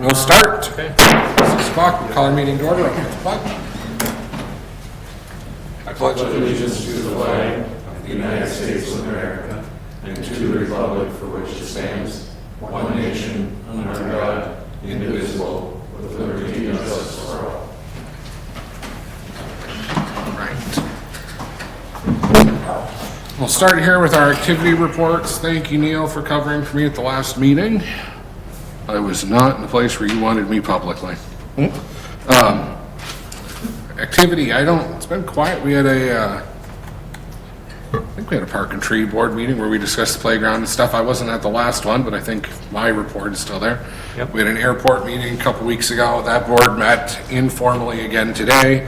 We'll start. Okay. 6 o'clock, call our meeting to order. I pledge Allegiance to the flag of the United States of America and to the republic for which it stands, one nation, under God, indivisible, with liberty and justice for all. We'll start here with our activity reports. Thank you, Neil, for covering for me at the last meeting. I was not in the place where you wanted me publicly. Activity, it's been quiet. We had I think we had a park and tree board meeting where we discussed the playground and stuff. I wasn't at the last one, but I think my report is still there. Yep. We had an airport meeting a couple weeks ago. That board met informally again today.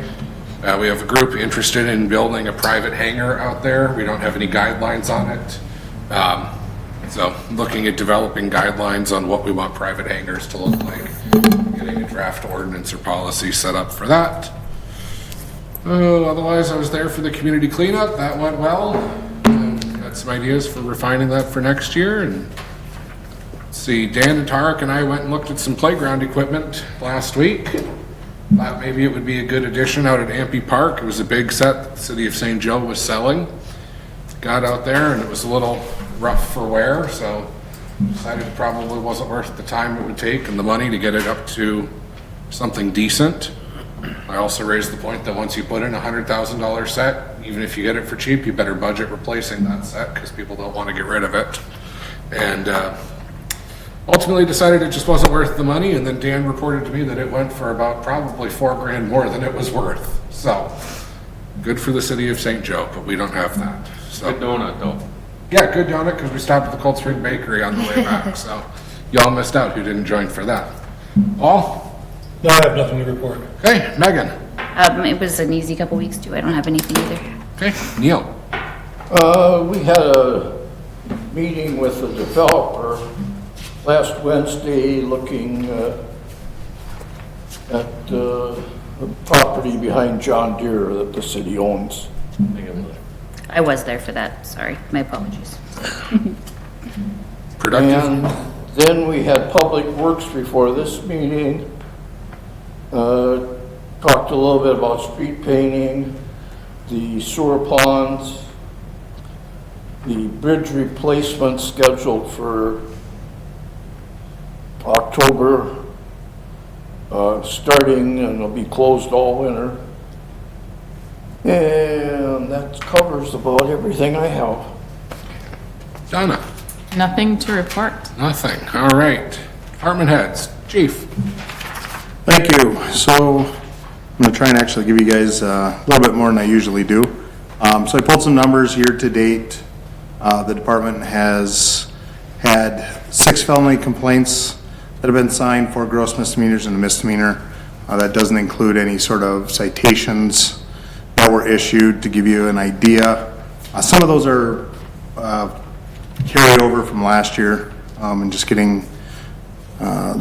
We have a group interested in building a private hangar out there. We don't have any guidelines on it. So looking at developing guidelines on what we want private hangars to look like. Getting a draft ordinance or policy set up for that. Otherwise, I was there for the community cleanup. That went well. Got some ideas for refining that for next year. And let's see, Dan and Tarek and I went and looked at some playground equipment last week. Thought maybe it would be a good addition out at Ampey Park. It was a big set that the city of St. Joe was selling. Got out there and it was a little rough for wear, so decided it probably wasn't worth the time it would take and the money to get it up to something decent. I also raised the point that once you put in a $100,000 set, even if you get it for cheap, you better budget replacing that set because people don't want to get rid of it. And ultimately decided it just wasn't worth the money, and then Dan reported to me that it went for about probably $4,000 more than it was worth. So good for the city of St. Joe, but we don't have that. So Good donut, though. yeah, good donut, because we stopped at the Cold Spring Bakery on the way back, so y'all missed out who didn't join for that. Paul? No, I have nothing to report. Okay, Megan? It was an easy couple weeks too. I don't have anything either. Okay, Neil? We had a meeting with the developer last Wednesday looking at the property behind John Deere that the city owns. I was there for that. Sorry. My apologies. Productive? And then we had Public Works before this meeting. Talked a little bit about street painting, the sewer ponds, the bridge replacement scheduled for October, starting, and it'll be closed all winter. And that covers about everything I have. Donna? Nothing to report. Nothing. All right. Department heads. Chief? Thank you. So I'm going to try and actually give you guys a little bit more than I usually do. So I pulled some numbers year to date. The department has had 6 felony complaints that have been signed for gross misdemeanors and a misdemeanor. That doesn't include any sort of citations that were issued. To give you an idea, some of those are carried over from last year, and just getting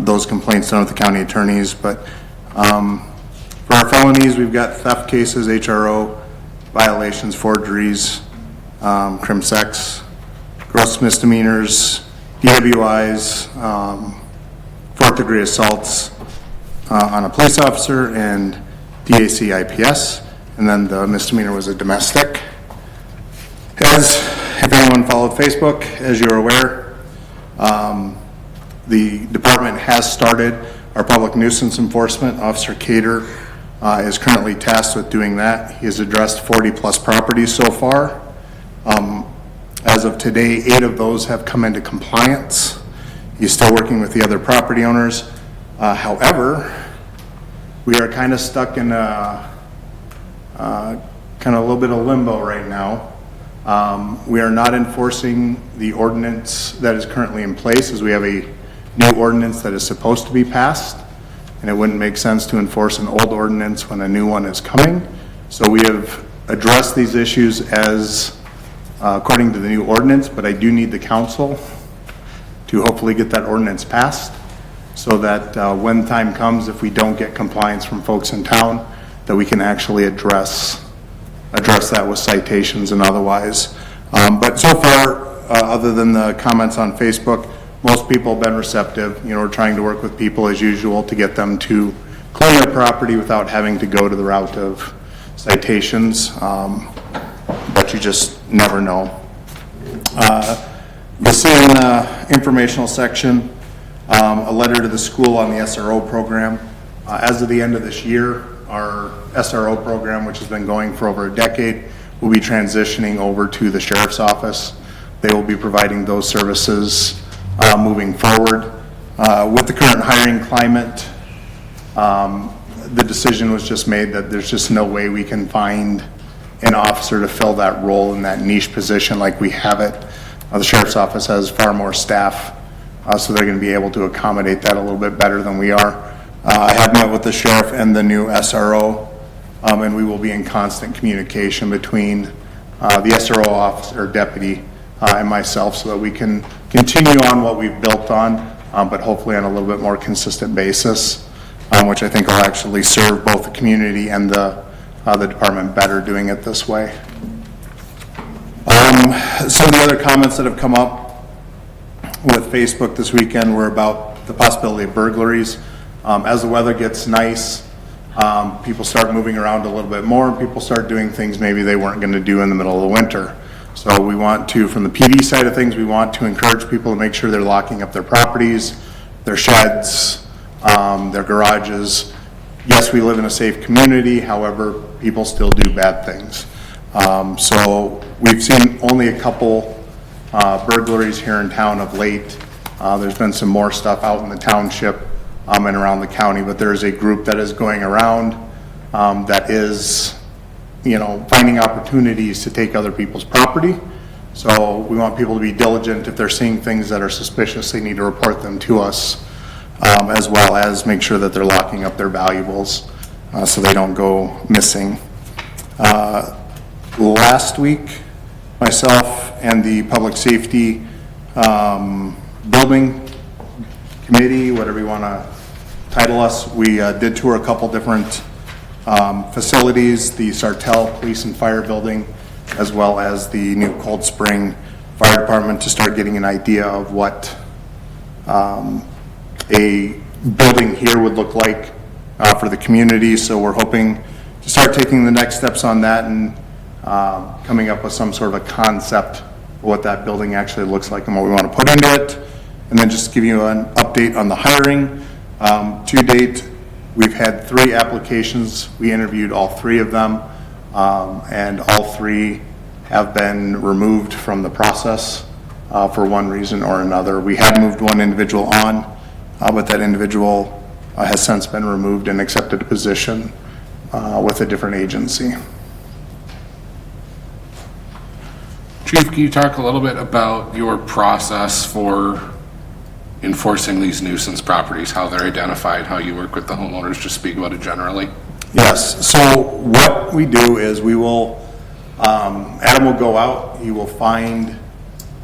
those complaints done with the county attorneys. But for our felonies, we've got theft cases, HRO violations, forgeries, crim sex, gross misdemeanors, DWIs, 4th degree assaults on a police officer, and DAC IPS. And then the misdemeanor was a domestic. If anyone followed Facebook, as you're aware, the department has started our public nuisance enforcement. Officer Cater is currently tasked with doing that. He has addressed 40 plus properties so far. As of today, 8 of those have come into compliance. He's still working with the other property owners. However, we are kind of stuck in a little bit of limbo right now. We are not enforcing the ordinance that is currently in place, as we have a new ordinance that is supposed to be passed, and it wouldn't make sense to enforce an old ordinance when a new one is coming. So we have addressed these issues as according to the new ordinance, but I do need the council to hopefully get that ordinance passed so that when time comes, if we don't get compliance from folks in town, that we can actually address that with citations and otherwise. But so far, other than the comments on Facebook, most people have been receptive. You know, we're trying to work with people as usual to get them to clean their property without having to go to the route of citations, but you just never know. You'll see in the informational section, a letter to the school on the SRO program. As of the end of this year, our SRO program, which has been going for over a decade, will be transitioning over to the sheriff's office. They will be providing those services moving forward. With the current hiring climate, the decision was just made that there's just no way we can find an officer to fill that role in that niche position like we have it. The sheriff's office has far more staff, so they're going to be able to accommodate that a little bit better than we are. I have met with the sheriff and the new SRO, and we will be in constant communication between the SRO officer or deputy and myself so that we can continue on what we've built on, but hopefully on a little bit more consistent basis, which I think will actually serve both the community and the department better doing it this way. Some of the other comments that have come up with Facebook this weekend were about the possibility of burglaries. As the weather gets nice, people start moving around a little bit more, and people start doing things maybe they weren't going to do in the middle of the winter. So we want to, from the PD side of things, we want to encourage people to make sure they're locking up their properties, their sheds, their garages. Yes, we live in a safe community, however, people still do bad things. So we've seen only a couple burglaries here in town of late. There's been some more stuff out in the township and around the county, but there's a group that is going around that is, you know, finding opportunities to take other people's property. So we want people to be diligent. If they're seeing things that are suspicious, they need to report them to us, as well as make sure that they're locking up their valuables so they don't go missing. Last week, myself and the public safety building committee, whatever you want to title us, we did tour a couple different facilities, the Sartell Police and Fire Building, as well as the new Cold Spring Fire Department, to start getting an idea of what a building here would look like for the community. So we're hoping to start taking the next steps on that and coming up with some sort of a concept of what that building actually looks like and what we want to put into it. And then just give you an update on the hiring. To date, we've had 3 applications. We interviewed all 3 of them, and all 3 have been removed from the process for one reason or another. We have moved one individual on, but that individual has since been removed and accepted a position with a different agency. Chief, can you talk a little bit about your process for enforcing these nuisance properties, how they're identified, how you work with the homeowners? Just speak about it generally. Yes, so what we do is we will, Adam will go out, he will find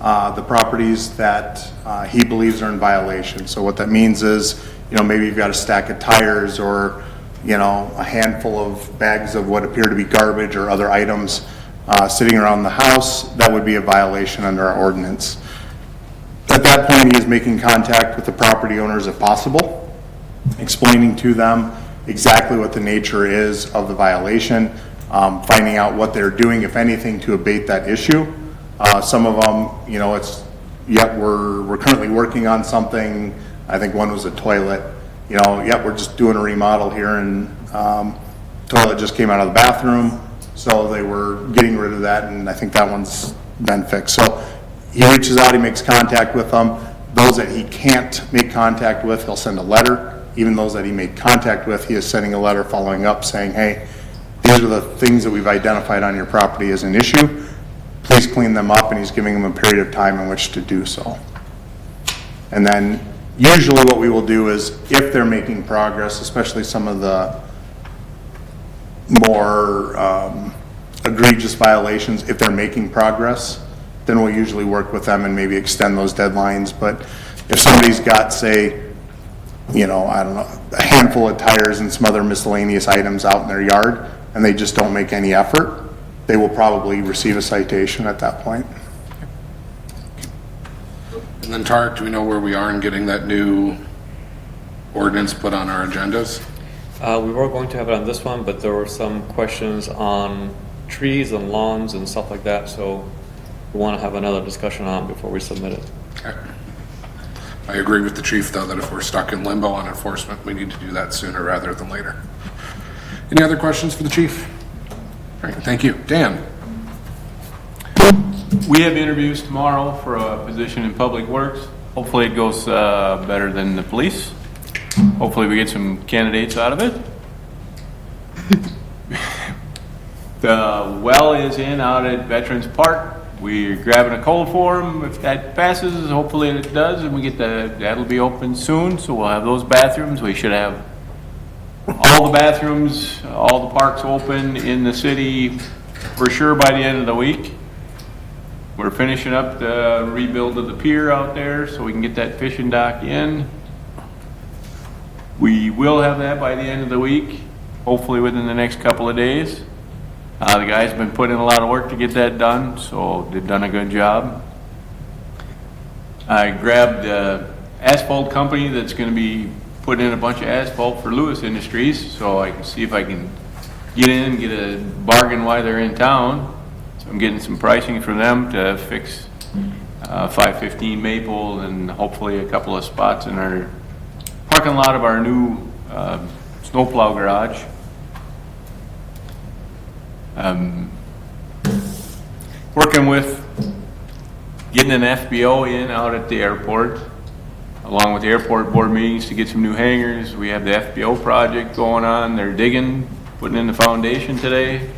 the properties that he believes are in violation. So what that means is, you know, maybe you've got a stack of tires or, you know, a handful of bags of what appear to be garbage or other items sitting around the house. That would be a violation under our ordinance. At that point, he is making contact with the property owners if possible, explaining to them exactly what the nature is of the violation, finding out what they're doing, if anything, to abate that issue. Some of them, you know, we're currently working on something. I think one was a toilet. You know, we're just doing a remodel here, and toilet just came out of the bathroom, so they were getting rid of that, and I think that one's been fixed. So he reaches out, he makes contact with them. Those that he can't make contact with, he'll send a letter. Even those that he made contact with, he is sending a letter following up saying, hey, these are the things that we've identified on your property as an issue. Please clean them up, and he's giving them a period of time in which to do so. And then usually what we will do is, if they're making progress, especially some of the more egregious violations, if they're making progress, then we'll usually work with them and maybe extend those deadlines. But if somebody's got, say, you know, I don't know, a handful of tires and some other miscellaneous items out in their yard, and they just don't make any effort, they will probably receive a citation at that point. And then Tarek, do we know where we are in getting that new ordinance put on our agendas? We were going to have it on this one, but there were some questions on trees and lawns and stuff like that, so we want to have another discussion on it before we submit it. Okay. I agree with the chief, though, that if we're stuck in limbo on enforcement, we need to do that sooner rather than later. Any other questions for the chief? All right, thank you. Dan? We have interviews tomorrow for a position in Public Works. Hopefully it goes better than the police. Hopefully we get some candidates out of it. The well is in out at Veterans Park. We're grabbing a cold for them. If that passes, hopefully it does, and we get that'll be open soon, so we'll have those bathrooms. We should have all the bathrooms, all the parks open in the city for sure by the end of the week. We're finishing up the rebuild of the pier out there so we can get that fishing dock in. We will have that by the end of the week, hopefully within the next couple of days. The guys have been putting in a lot of work to get that done, so they've done a good job. I grabbed an asphalt company that's going to be putting in a bunch of asphalt for Lewis Industries, so I can see if I can get in and get a bargain while they're in town. So I'm getting some pricing from them to fix 515 Maple and hopefully a couple of spots in our parking lot of our new snowplow garage. Working with getting an FBO in out at the airport, along with the airport board meetings to get some new hangars. We have the FBO project going on. They're digging, putting in the foundation today.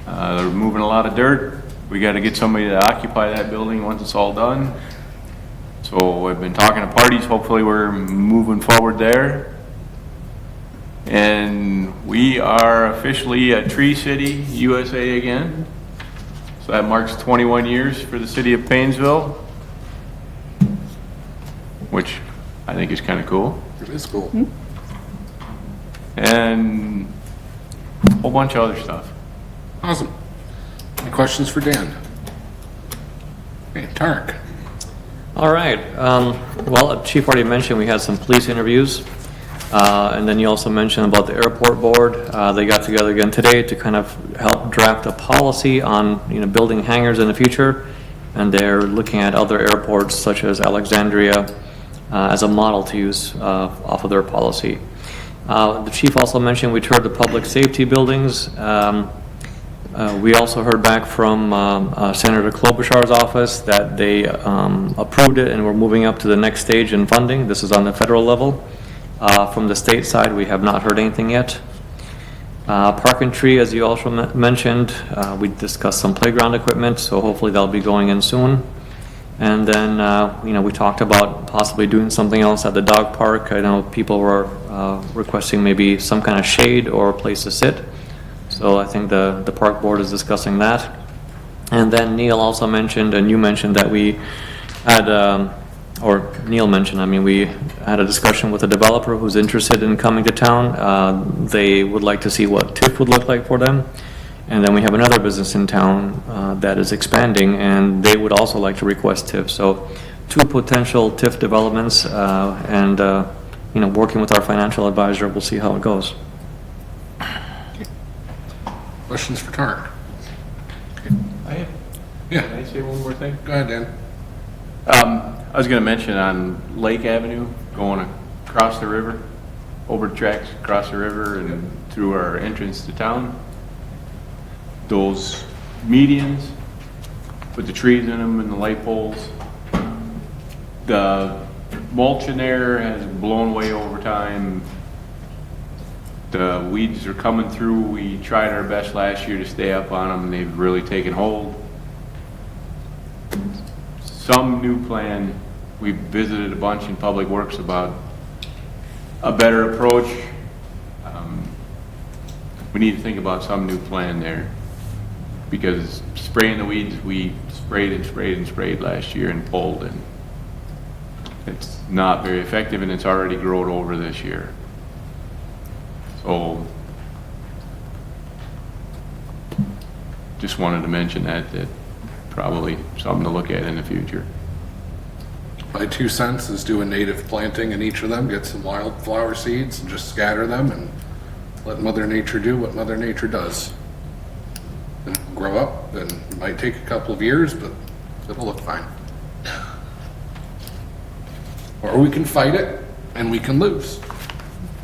They're moving a lot of dirt. We got to get somebody to occupy that building once it's all done. So I've been talking to parties. Hopefully we're moving forward there. And we are officially a Tree City, USA again. So that marks 21 years for the city of Paynesville, which I think is kind of cool. It is cool. And a whole bunch of other stuff. Awesome. Any questions for Dan? Okay, Tarek? All right. Well, Chief already mentioned we had some police interviews. And then you also mentioned about the airport board. They got together again today to kind of help draft a policy on, building hangars in the future. And they're looking at other airports such as Alexandria as a model to use off of their policy. The chief also mentioned we toured the public safety buildings. We also heard back from Senator Klobuchar's office that they approved it and we're moving up to the next stage in funding. This is on the federal level. From the state side, we have not heard anything yet. Park and Tree, as you also mentioned, we discussed some playground equipment, so hopefully that'll be going in soon. And then, we talked about possibly doing something else at the dog park. I know people were requesting maybe some kind of shade or a place to sit. So I think the park board is discussing that. And then Neil also mentioned, and you mentioned that we had, or Neil mentioned, we had a discussion with a developer who's interested in coming to town. They would like to see what TIF would look like for them. And then we have another business in town that is expanding, and they would also like to request TIF. So 2 potential TIF developments, and working with our financial advisor, we'll see how it goes. Questions for Tarek? Can Can I say one more thing? Go ahead, Dan. I was going to mention on Lake Avenue, going across the river, over tracks across the river and through our entrance to town. Those medians with the trees in them and the light poles. The mulch in there has blown away over time. The weeds are coming through. We tried our best last year to stay up on them. They've really taken hold. Some new plan. We visited a bunch in Public Works about a better approach. We need to think about some new plan there, because spraying the weeds, we sprayed and sprayed and sprayed last year and pulled, and it's not very effective, and it's already grown over this year. So just wanted to mention that probably something to look at in the future. my 2 cents is do a native planting in each of them, get some wildflower seeds and just scatter them and let Mother Nature do what Mother Nature does. And grow up, and it might take a couple of years, but it'll look fine. Or we can fight it and we can lose.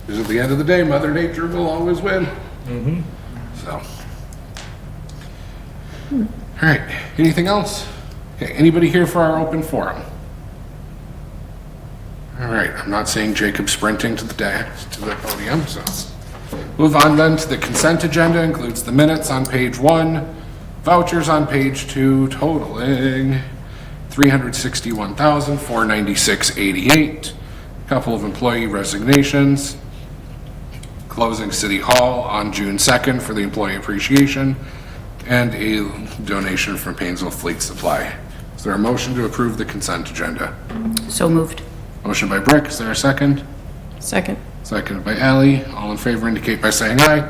Because at the end of the day, Mother Nature will always win. So. All right, anything else? Okay, anybody here for our open forum? All right, I'm not seeing Jacob sprinting to the podium, so. Move on then to the consent agenda, includes the minutes on page 1, vouchers on page 2 totaling $361,496.88, a couple of employee resignations, closing City Hall on June 2nd for the employee appreciation, and a donation from Painesville Fleet Supply. Is there a motion to approve the consent agenda? So moved. Motion by Brick, is there a second? Second. Seconded by Ally. All in favor indicate by saying aye.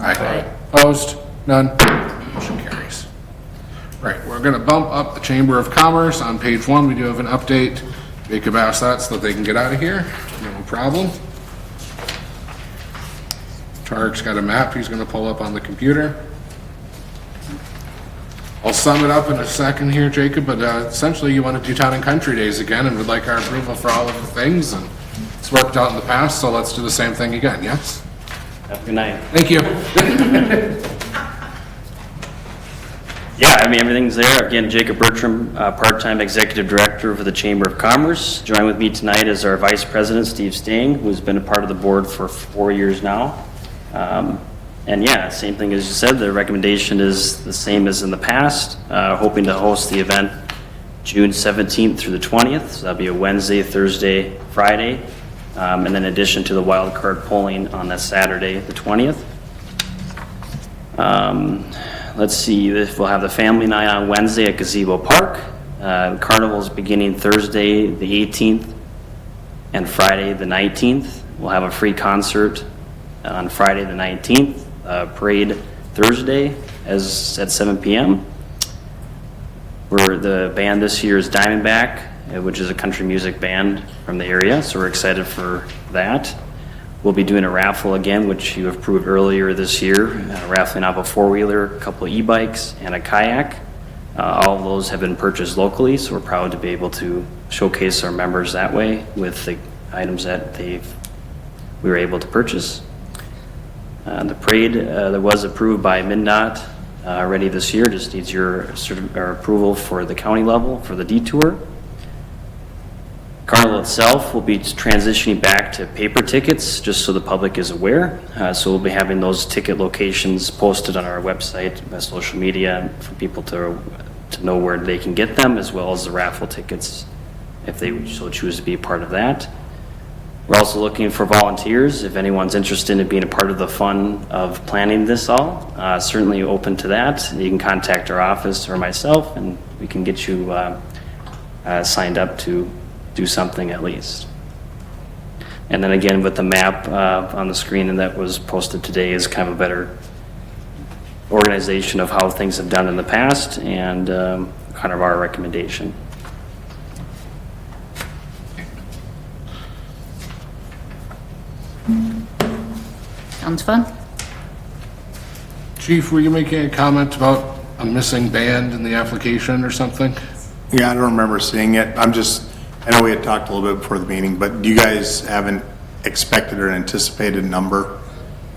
Aye. Opposed? None? Motion carries. Right, we're gonna bump up the Chamber of Commerce. On page 1, we do have an update. Jacob asked that so that they can get out of here. No problem. Tarek's got a map he's gonna pull up on the computer. I'll sum it up in a second here, Jacob, but essentially you want to do Town and Country Days again and would like our approval for all of the things, and it's worked out in the past, so let's do the same thing again, yes? Have a good night. Thank you. Yeah, I mean, everything's there. Again, Jacob Bertram, part-time executive director for the Chamber of Commerce. Joining with me tonight is our vice president, Steve Stang, who's been a part of the board for 4 years now. And yeah, same thing as you said, the recommendation is the same as in the past, hoping to host the event June 17th through the 20th. So that'll be a Wednesday, Thursday, Friday, and then in addition to the wild card polling on that Saturday, the 20th. Let's see, we'll have the family night on Wednesday at Gazebo Park. The carnival's beginning Thursday, the 18th, and Friday, the 19th. We'll have a free concert on Friday, the 19th. Parade Thursday as at 7 p.m. The band this year is Diamondback, which is a country music band from the area, so we're excited for that. We'll be doing a raffle again, which you approved earlier this year, raffling off a four-wheeler, a couple of e-bikes, and a kayak. All of those have been purchased locally, so we're proud to be able to showcase our members that way with the items that we were able to purchase. The parade that was approved by MnDOT already this year just needs your approval for the county level for the detour. Carnival itself will be transitioning back to paper tickets, just so the public is aware. So we'll be having those ticket locations posted on our website, social media, for people to know where they can get them, as well as the raffle tickets, if they so choose to be a part of that. We're also looking for volunteers. If anyone's interested in being a part of the fun of planning this all, certainly open to that. You can contact our office or myself, and we can get you signed up to do something at least. And then again, with the map on the screen and that was posted today is kind of a better organization of how things have done in the past and kind of our recommendation. Sounds fun. Chief, were you making a comment about a missing band in the application or something? Yeah, I don't remember seeing it. I know we had talked a little bit before the meeting, but do you guys have an expected or anticipated number?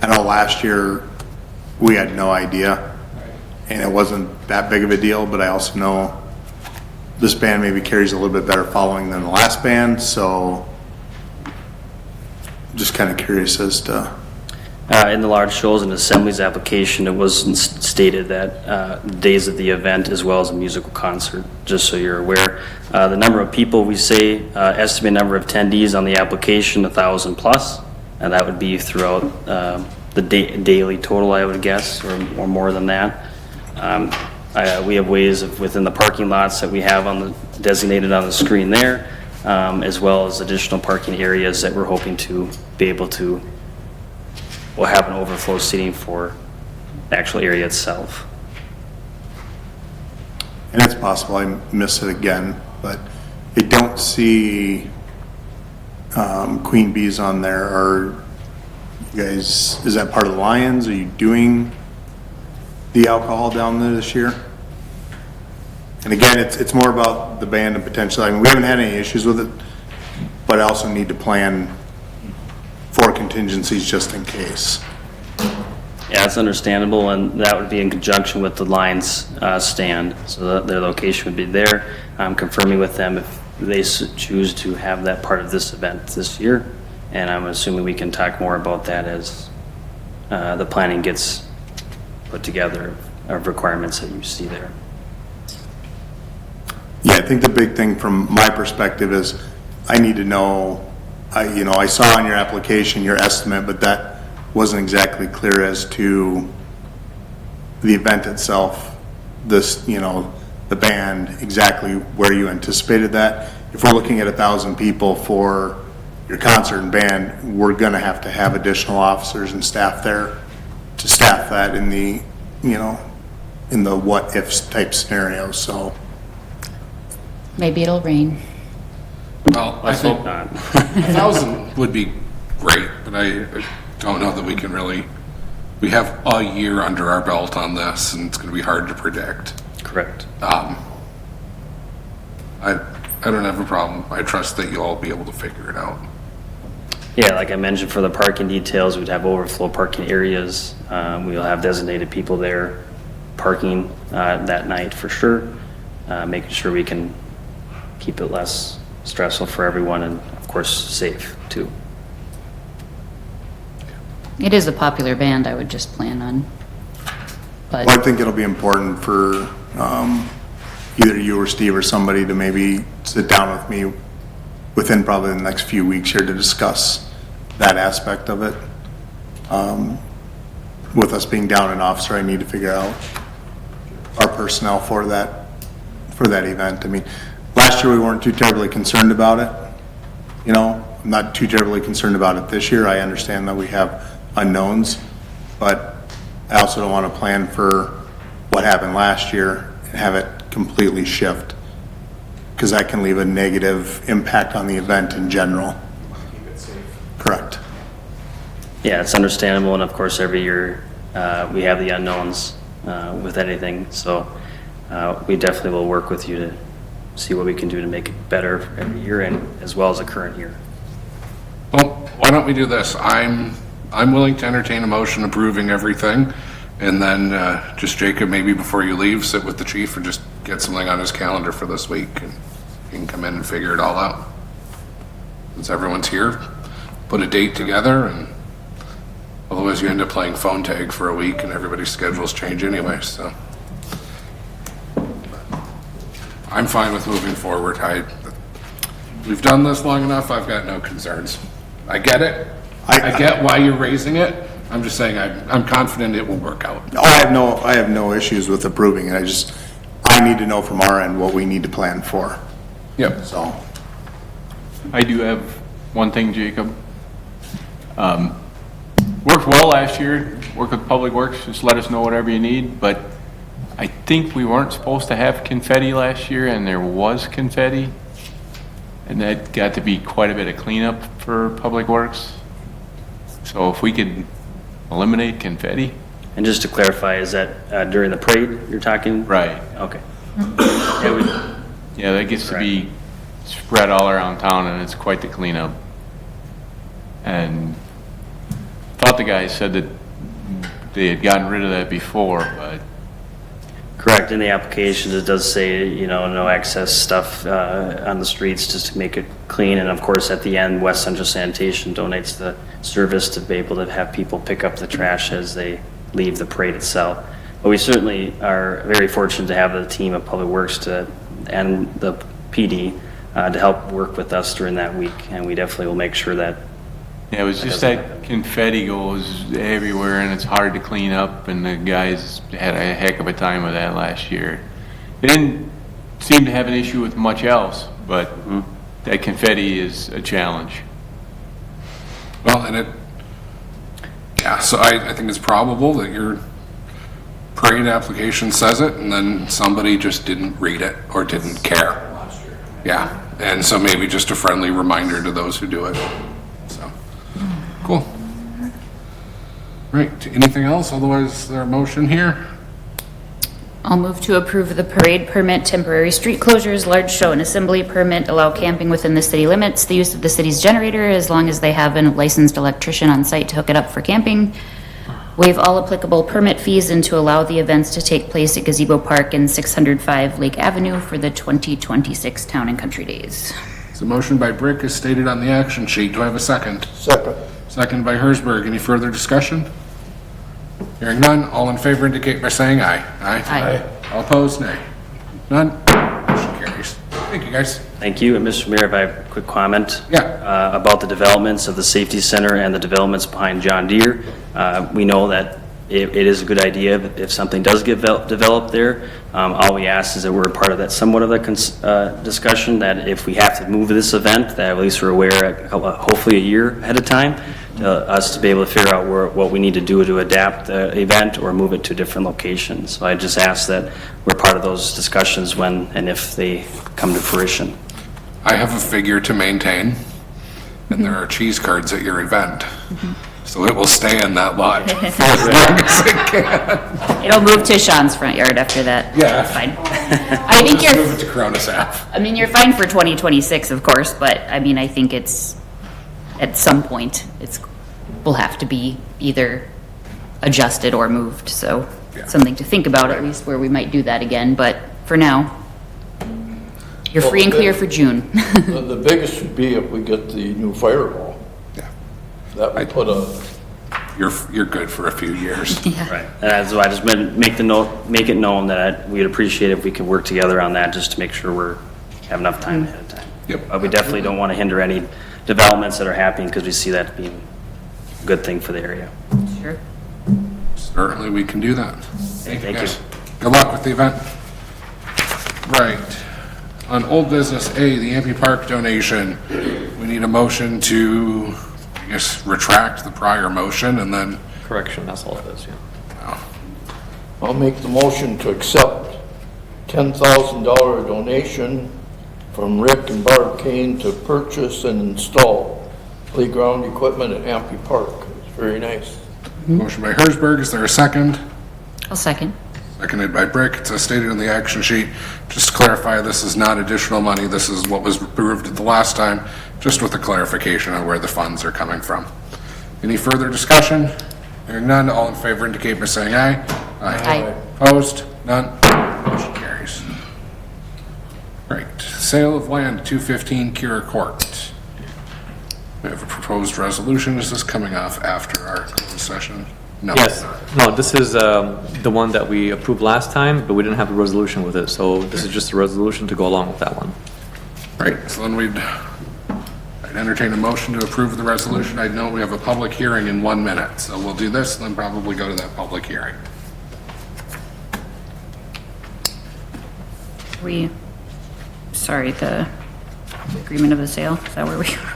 I know last year we had no idea and it wasn't that big of a deal, but I also know this band maybe carries a little bit better following than the last band, so just kind of curious as to. In the large shows and assemblies application, it was stated that days of the event as well as a musical concert, just so you're aware. The number of people, we say, estimated number of attendees on the application, 1,000 plus, and that would be throughout the daily total, I would guess, or more than that. We have ways of, within the parking lots that we have designated on the screen there, as well as additional parking areas that we're hoping to be able to we'll have an overflow seating for the actual area itself. And it's possible I missed it again, but I don't see Queen Bees on there. Are you guys, is that part of the Lions? Are you doing the alcohol down there this year? And again, it's more about the band and potential. I mean, we haven't had any issues with it, but I also need to plan for contingencies just in case. Yeah, it's understandable, and that would be in conjunction with the Lions stand, so that their location would be there. I'm confirming with them if they choose to have that part of this event this year, and I'm assuming we can talk more about that as the planning gets put together of requirements that you see there. Yeah, I think the big thing from my perspective is I need to know, I saw on your application your estimate, but that wasn't exactly clear as to the event itself, this, the band, exactly where you anticipated that. If we're looking at 1,000 people for your concert and band, we're gonna have to have additional officers and staff there to staff that in the, in the what-ifs type scenario, so. Maybe it'll rain. Well, I Let's think hope not. 1,000 would be great, but I don't know that we can really, we have a year under our belt on this, and it's gonna be hard to predict. Correct. I don't have a problem. I trust that you'll all be able to figure it out. Yeah, like I mentioned, for the parking details, we'd have overflow parking areas. We'll have designated people there parking that night for sure, making sure we can keep it less stressful for everyone and, of course, safe too. It is a popular band, I would just plan on. Well, I But think it'll be important for either you or Steve or somebody to maybe sit down with me within probably the next few weeks here to discuss that aspect of it. With us being down an officer, I need to figure out our personnel for that event. I mean, last year we weren't too terribly concerned about it. I'm not too terribly concerned about it this year. I understand that we have unknowns, but I also don't want to plan for what happened last year and have it completely shift, because that can leave a negative impact on the event in general. Correct. Yeah, it's understandable, and of course, every year we have the unknowns with anything, so we definitely will work with you to see what we can do to make it better every year and as well as the current year. Well, why don't we do this? I'm willing to entertain a motion approving everything, and then just Jacob, maybe before you leave, sit with the chief and just get something on his calendar for this week, and he can come in and figure it all out. Since everyone's here, put a date together, and otherwise you end up playing phone tag for a week and everybody's schedules change anyway, so. I'm fine with moving forward. We've done this long enough, I've got no concerns. I get it. I get why you're raising it. I'm just saying I'm confident it will work out. Oh, I have no issues with approving it. I need to know from our end what we need to plan for, Yep. so. I do have one thing, Jacob. Worked well last year, work with Public Works, just let us know whatever you need, but I think we weren't supposed to have confetti last year, and there was confetti, and that got to be quite a bit of cleanup for Public Works. So if we could eliminate confetti. And just to clarify, is that during the parade you're talking? Right. Okay. Yeah, that gets to be spread all around town, and it's quite the cleanup. And thought the guys said that they had gotten rid of that before, but Correct. In the applications, it does say, no excess stuff on the streets, just to make it clean. And of course, at the end, West Central Sanitation donates the service to be able to have people pick up the trash as they leave the parade itself. But we certainly are very fortunate to have the team of Public Works and the PD to help work with us during that week. And we definitely will make sure that. yeah, it was just that confetti goes everywhere, and it's hard to clean up, and the guys had a heck of a time with that last year. They didn't seem to have an issue with much else, but that confetti is a challenge. Well, so I think it's probable that your parade application says it, and then somebody just didn't read it or didn't care. Yeah. And so maybe just a friendly reminder to those who do it. So, cool. Right, anything else? Otherwise, is there a motion here? I'll move to approve the parade permit, temporary street closures, large show and assembly permit, allow camping within the city limits, the use of the city's generator as long as they have a licensed electrician on site to hook it up for camping, waive all applicable permit fees and to allow the events to take place at Gazebo Park and 605 Lake Avenue for the 2026 Town and Country Days. So motion by Brick is stated on the action sheet. Do I have a second? Second. Second by Hersberg. Any further discussion? Hearing none, all in favor indicate by saying aye. Aye. All opposed, nay. None? Motion carries. Thank you, guys. Thank you. And Mr. Mayor, if I have a quick comment. Yeah. About the developments of the safety center and the developments behind John Deere. We know that it is a good idea if something does get developed there. All we ask is that we're a part of that somewhat of the discussion, that if we have to move this event, that at least we're aware, hopefully a year ahead of time, us to be able to figure out what we need to do to adapt the event or move it to a different location. So I just ask that we're part of those discussions when and if they come to fruition. I have a figure to maintain, and there are cheese curds at your event. So it will stay in that lot for as long as it can. It'll move to Sean's front yard after that. Yeah. That's fine. I think Move it to Cronus Ave. I mean, you're fine for 2026, of course, but I mean, I think it's, at some point, will have to be either adjusted or moved, so Yeah. something to think about, at least where we might do that again, but for now, you're free and clear for June. The biggest would be if we get the new firewall. Yeah. That would put a, You're good for a few years. Right. So I just make it known that we'd appreciate if we could work together on that, just to make sure we have enough time ahead of time. Yep. But we definitely don't want to hinder any developments that are happening, because we see that being a good thing for the area. Sure. Certainly, we can do that. Thank you. guys. Good luck with the event. Right. On old business A, the Ampey Park donation, we need a motion to, I guess, retract the prior motion and then, Correction, that's all it is, yeah. I'll make the motion to accept $10,000 donation from Rick and Barb Kane to purchase and install playground equipment at Ampey Park. It's very nice. motion by Hersberg, is there a second? I'll second. Seconded by Brick. It's as stated on the action sheet. Just to clarify, this is not additional money. This is what was approved at the last time, just with a clarification on where the funds are coming from. Any further discussion? Hearing none, all in favor indicate by saying aye. Aye. Opposed? None? Motion carries. Right, sale of land, 215 Kira Court. We have a proposed resolution. Is this coming off after our closed session? No. Yes, no, this is the one that we approved last time, but we didn't have a resolution with it, so this is just a resolution to go along with that one. Right, so then I'd entertain a motion to approve the resolution. I know we have a public hearing in 1 minute, so we'll do this and then probably go to that public hearing. The agreement of the sale, is that where we are?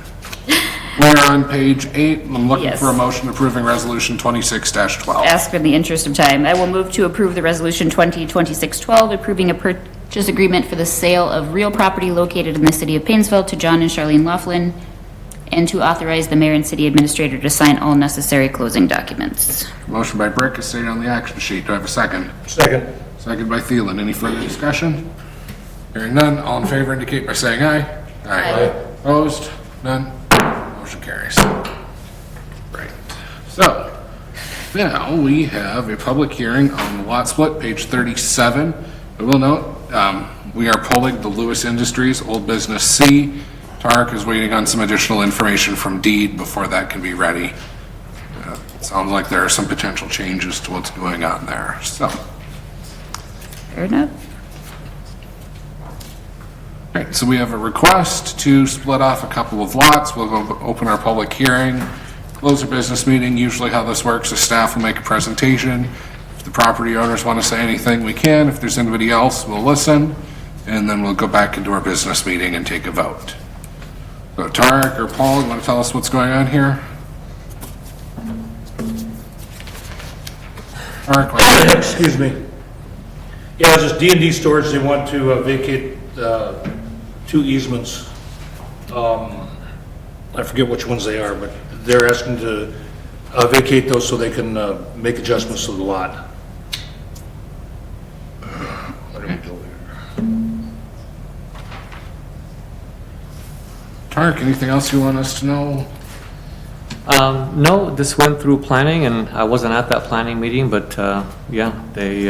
We're on page 8. I'm looking Yes. for a motion approving resolution 26-12. Ask in the interest of time. I will move to approve the resolution 2026-12, approving a purchase agreement for the sale of real property located in the city of Painesville to John and Charlene Laughlin, and to authorize the mayor and city administrator to sign all necessary closing documents. Motion by Brick is stated on the action sheet. Do I have a second? Second. Second by Thielen. Any further discussion? Hearing none, all in favor indicate by saying aye. Aye. Opposed? None? Motion carries. Right. So, now we have a public hearing on the lot split, page 37. I will note, we are pulling the Lewis Industries Old Business C. Tarek is waiting on some additional information from Deed before that can be ready. It sounds like there are some potential changes to what's going on there, so. Fair enough. Right, so we have a request to split off a couple of lots. We'll go open our public hearing, close our business meeting. Usually how this works is staff will make a presentation. If the property owners want to say anything, we can. If there's anybody else, we'll listen. And then we'll go back into our business meeting and take a vote. So Tarek or Paul, you want to tell us what's going on here? Tarek, what- Excuse me. Yeah, it's just D&D Storage, they want to vacate 2 easements. I forget which ones they are, but they're asking to vacate those so they can make adjustments to the lot. What do we do here? Tarek, anything else you want us to know? No, this went through planning, and I wasn't at that planning meeting, but, yeah, they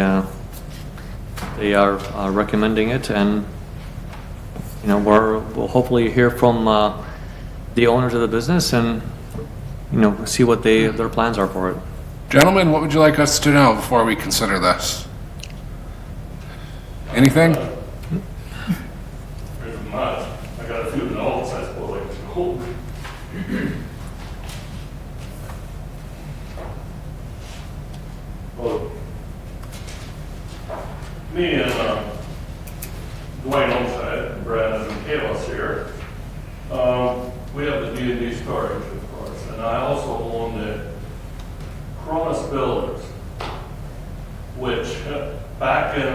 are recommending it, and, you know, we'll hopefully hear from, the owners of the business and, you know, see what their plans are for it. Gentlemen, what would you like us to know before we consider this? Anything? There isn't much. I got a few notes, I suppose I can hold. Well, me and Dwayne Olmsted, and Brandon and Kalos here, we have the D&D storage, of course, and I also own the Cronus Builders, which back in,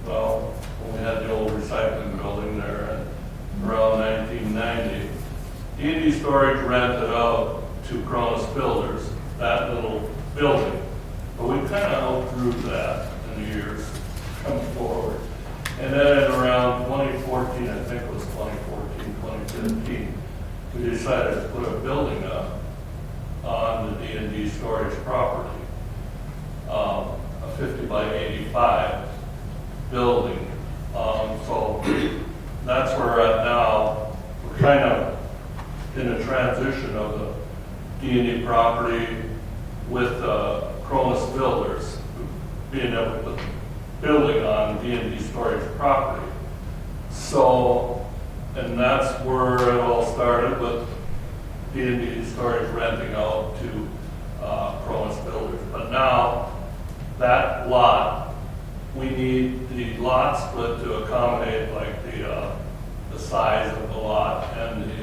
well, when we had the old recycling building there around 1990, D&D storage rented out to Cronus Builders, that little building. But we kind of outgrew that in the years coming forward. And then around 2014, I think it was 2014, 2015, we decided to put a building up on the D&D storage property. A 50 by 85 building. So that's where we're at now. We're kind of in a transition of the D&D property with Cronus Builders being able to put the building on D&D storage property. So, and that's where it all started with D&D storage renting out to Cronus Builders. But now, that lot, we need the lot split to accommodate like the size of the lot and the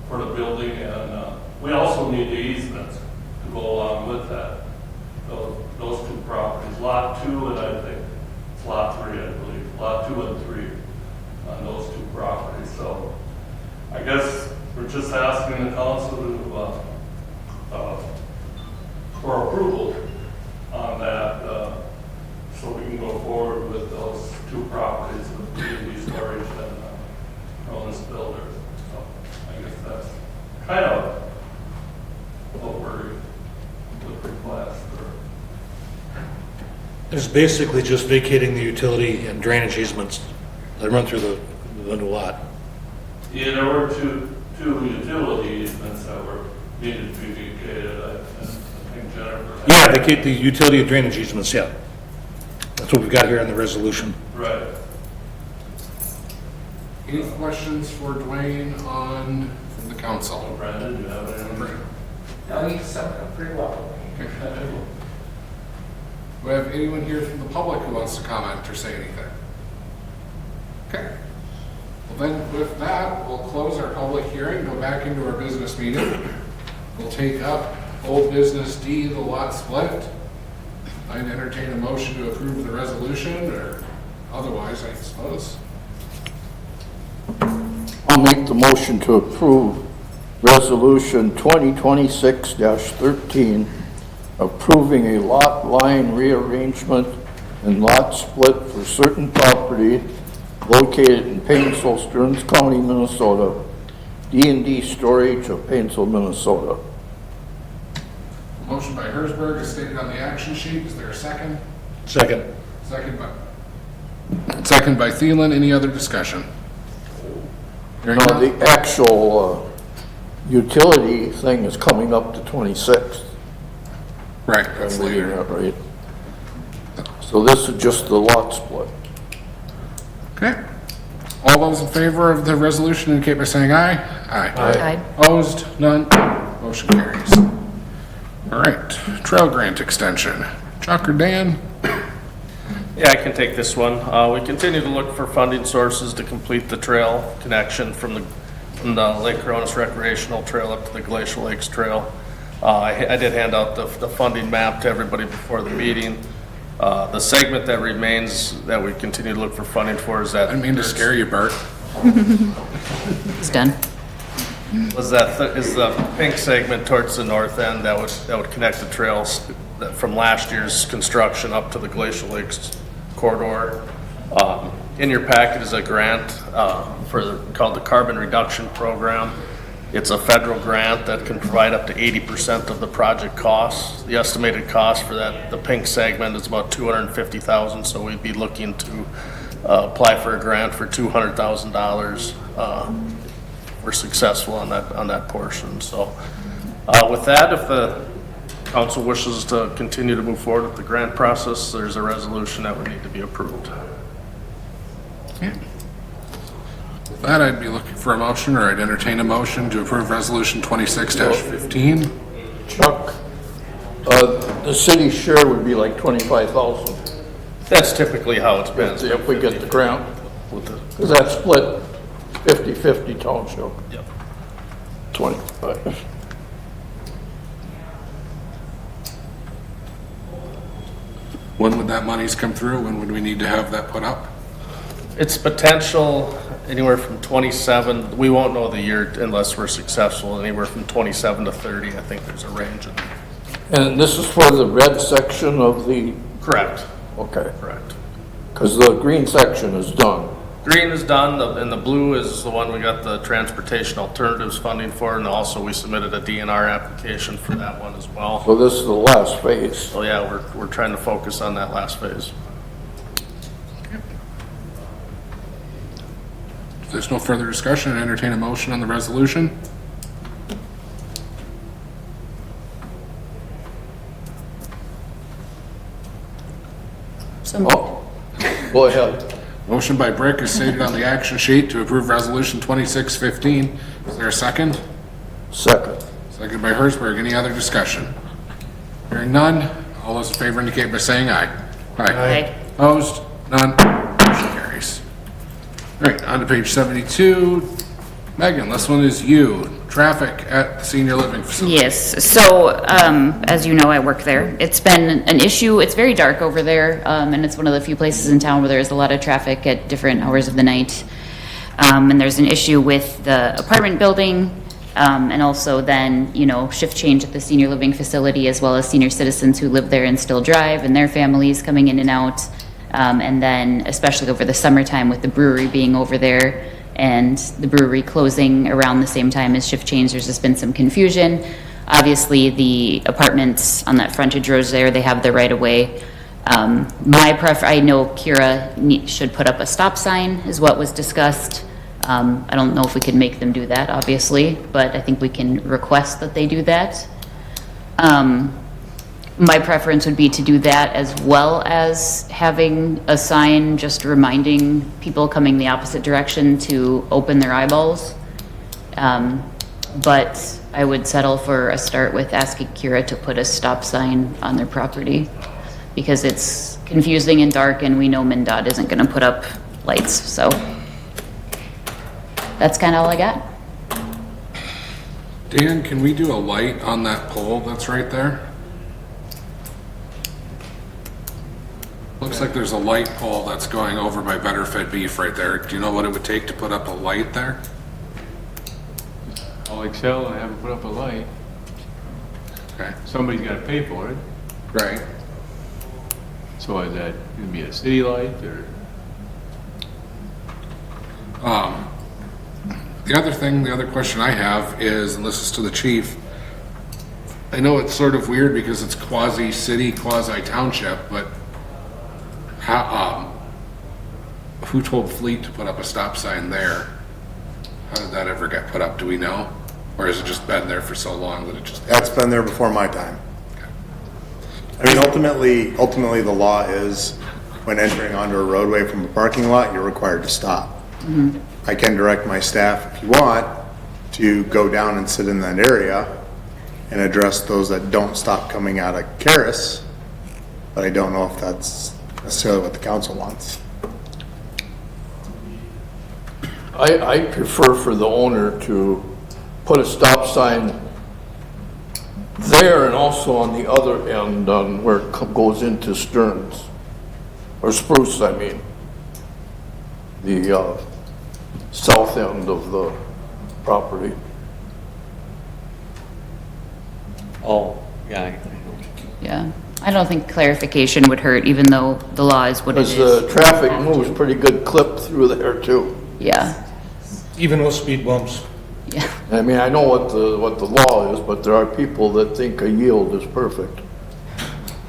for the building, and we also need the easements to go along with that. Those two properties, lot 2 and I think it's lot 3, I believe, lot 2 and 3 on those two properties. So I guess we're just asking the council to for approval on that, so we can go forward with those two properties with D&D storage and Cronus Builders. So I guess that's kind of what we're would request. It's basically just vacating the utility and drainage easements that run through the new lot. Yeah, there were two utility easements that were needed to be vacated. I think Jennifer. Yeah, vacate the utility and drainage easements, yeah. That's what we've got here in the resolution. Right. Any questions for Dwayne from the council? Brandon, do you have any? No, you summed it up pretty well. Okay. Do we have anyone here from the public who wants to comment or say anything? Okay. Well then, with that, we'll close our public hearing, go back into our business meeting. We'll take up old business D, the lot split. I'd entertain a motion to approve the resolution, or otherwise, I suppose. I'll make the motion to approve Resolution 2026-13, approving a lot line rearrangement and lot split for certain property located in Painesville, Stearns County, Minnesota, D&D Storage of Painesville, Minnesota. Motion by Hersberg is stated on the action sheet. Is there a second? Second. Second by Thielen. Any other discussion? Hearing No, none. the actual utility thing is coming up to 26th. Right, that's I'm reading later. that right. So this is just the lot split. Okay. All those in favor of the resolution indicate by saying aye. Aye. Aye. Opposed? None? Motion carries. All right, trail grant extension. Chuck or Dan? Yeah, I can take this one. We continue to look for funding sources to complete the trail connection from the Lake Coronis Recreational Trail up to the Glacial Lakes Trail. I did hand out the funding map to everybody before the meeting. The segment that remains that we continue to look for funding for is I that. didn't mean to scare you, Bert. It's done. Is the pink segment towards the north end that would connect the trails from last year's construction up to the Glacial Lakes corridor. In your packet is a grant called the Carbon Reduction Program. It's a federal grant that can provide up to 80% of the project costs. The estimated cost for the pink segment is about $250,000, so we'd be looking to apply for a grant for $200,000. We're successful on that portion. So with that, if the council wishes to continue to move forward with the grant process, there's a resolution that would need to be approved. With that, I'd be looking for a motion, or I'd entertain a motion to approve Resolution 26-15. Chuck, the city's share would be like 25,000 That's typically how it's been. if we get the grant. Because that's split 50-50 township. Yep. 25. When would that monies come through? When would we need to have that put up? It's potential anywhere from 27, we won't know the year unless we're successful, anywhere from 27 to 30, I think there's a range. And this is for the red section of the, Correct, okay, correct. because the green section is done. Green is done, and the blue is the one we got the transportation alternatives funding for, and also we submitted a DNR application for that one as well. So this is the last phase. So yeah, we're trying to focus on that last phase. If there's no further discussion, I'd entertain a motion on the resolution. So Oh, go ahead. Motion by Brick is stated on the action sheet to approve Resolution 26-15. Is there a second? Second. Second by Herzberg. Any other discussion? Hearing none, all those in favor indicate by saying aye. Aye. Opposed? None. Motion carries. All right, on to page 72. Megan, this one is you. Traffic at the senior living facility. Yes, so, as you know, I work there. It's been an issue, it's very dark over there, and it's one of the few places in town where there's a lot of traffic at different hours of the night. And there's an issue with the apartment building, and also then, shift change at the senior living facility, as well as senior citizens who live there and still drive, and their families coming in and out. And then, especially over the summertime with the brewery being over there, and the brewery closing around the same time as shift change, there's just been some confusion. Obviously, the apartments on that frontage road there, they have the right of way. I know Kira should put up a stop sign, is what was discussed. I don't know if we could make them do that, obviously, but I think we can request that they do that. My preference would be to do that, as well as having a sign just reminding people coming the opposite direction to open their eyeballs. But I would settle for a start with asking Kira to put a stop sign on their property, because it's confusing and dark, and we know MnDOT isn't gonna put up lights, so. That's kinda all I got. Dan, can we do a light on that pole that's right there? Looks like there's a light pole that's going over by Better Fed Beef right there. Do you know what it would take to put up a light there? I'll excel and have them put up a light. Okay. Somebody's gotta pay for it. Right. So is that gonna be a city light or? The other question I have is, and this is to the chief, I know it's sort of weird because it's quasi-city, quasi-township, but how, who told Fleet to put up a stop sign there? How did that ever get put up, do we know? Or has it just been there for so long that it just... That's been there before my time. I mean, ultimately, the law is when entering onto a roadway from a parking lot, you're required to stop. I can direct my staff, if you want, to go down and sit in that area and address those that don't stop coming out of Karis, but I don't know if that's necessarily what the council wants. I prefer for the owner to put a stop sign there and also on the other end on where it goes into Stearns. or Spruce, I mean. The, south end of the property. Oh, yeah. Yeah. I don't think clarification would hurt, even though the law is what it Because is. the traffic moves pretty good clip through there too. Yeah, Even with speed bumps. yeah. I mean, I know what the law is, but there are people that think a yield is perfect.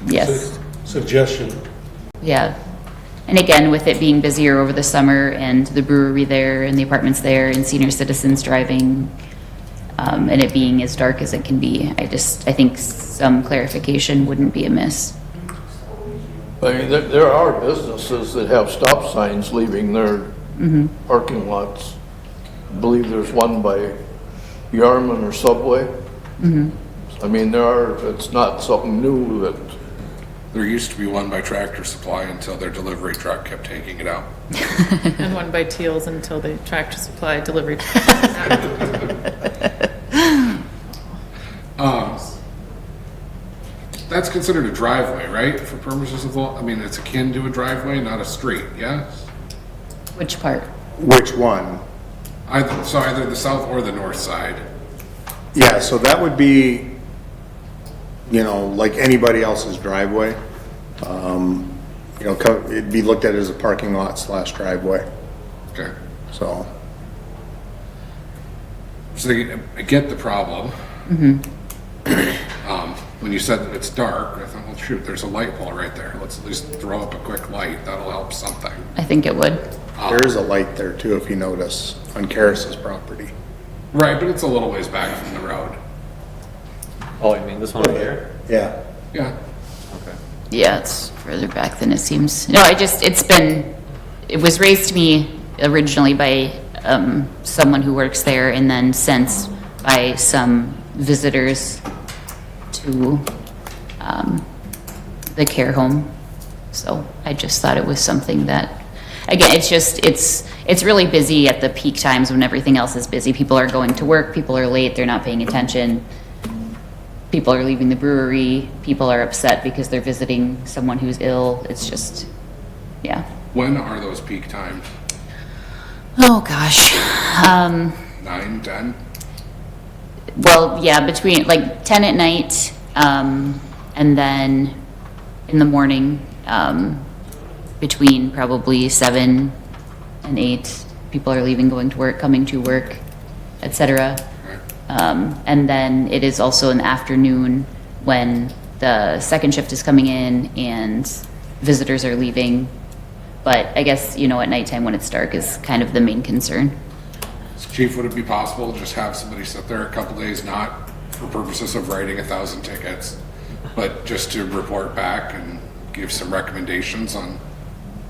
Yes. Suggestion. Yeah. And again, with it being busier over the summer and the brewery there and the apartments there and senior citizens driving, and it being as dark as it can be, I think some clarification wouldn't be amiss. I mean, there are businesses that have stop signs leaving their parking lots. I believe there's one by Yarman or Subway. I mean, it's not something new that, There used to be one by Tractor Supply until their delivery truck kept taking it out. And one by Teal's until the Tractor Supply delivery. That's considered a driveway, right, for purposes of law? I mean, it's akin to a driveway, not a street, yes? Which part? Which one? Either the south or the north side. Yeah, so that would be, you know, like anybody else's driveway. You know, it'd be looked at as a parking lot / driveway, Okay. so. So I get the problem. When you said that it's dark, I thought, well, shoot, there's a light pole right there. Let's at least throw up a quick light. That'll help something. I think it would. There is a light there too, if you notice, on Karis's property. Right, but it's a little ways back from the road. Oh, you mean this one right here? Yeah. Yeah. Okay. Yeah, it's further back than it seems. No, it was raised to me originally by someone who works there and then since by some visitors to the care home. So I just thought it was something that, again, it's really busy at the peak times when everything else is busy. People are going to work, people are late, they're not paying attention. People are leaving the brewery, people are upset because they're visiting someone who's ill. It's just, yeah. When are those peak times? Oh, gosh. 9, 10? Well, yeah, between like 10 at night, and then in the morning, between probably 7 and 8, people are leaving, going to work, coming to work, etc. And then it is also in the afternoon when the second shift is coming in and visitors are leaving. But I guess, you know, at nighttime when it's dark is kind of the main concern. Chief, would it be possible to just have somebody sit there a couple days, not for purposes of writing 1,000 tickets, but just to report back and give some recommendations on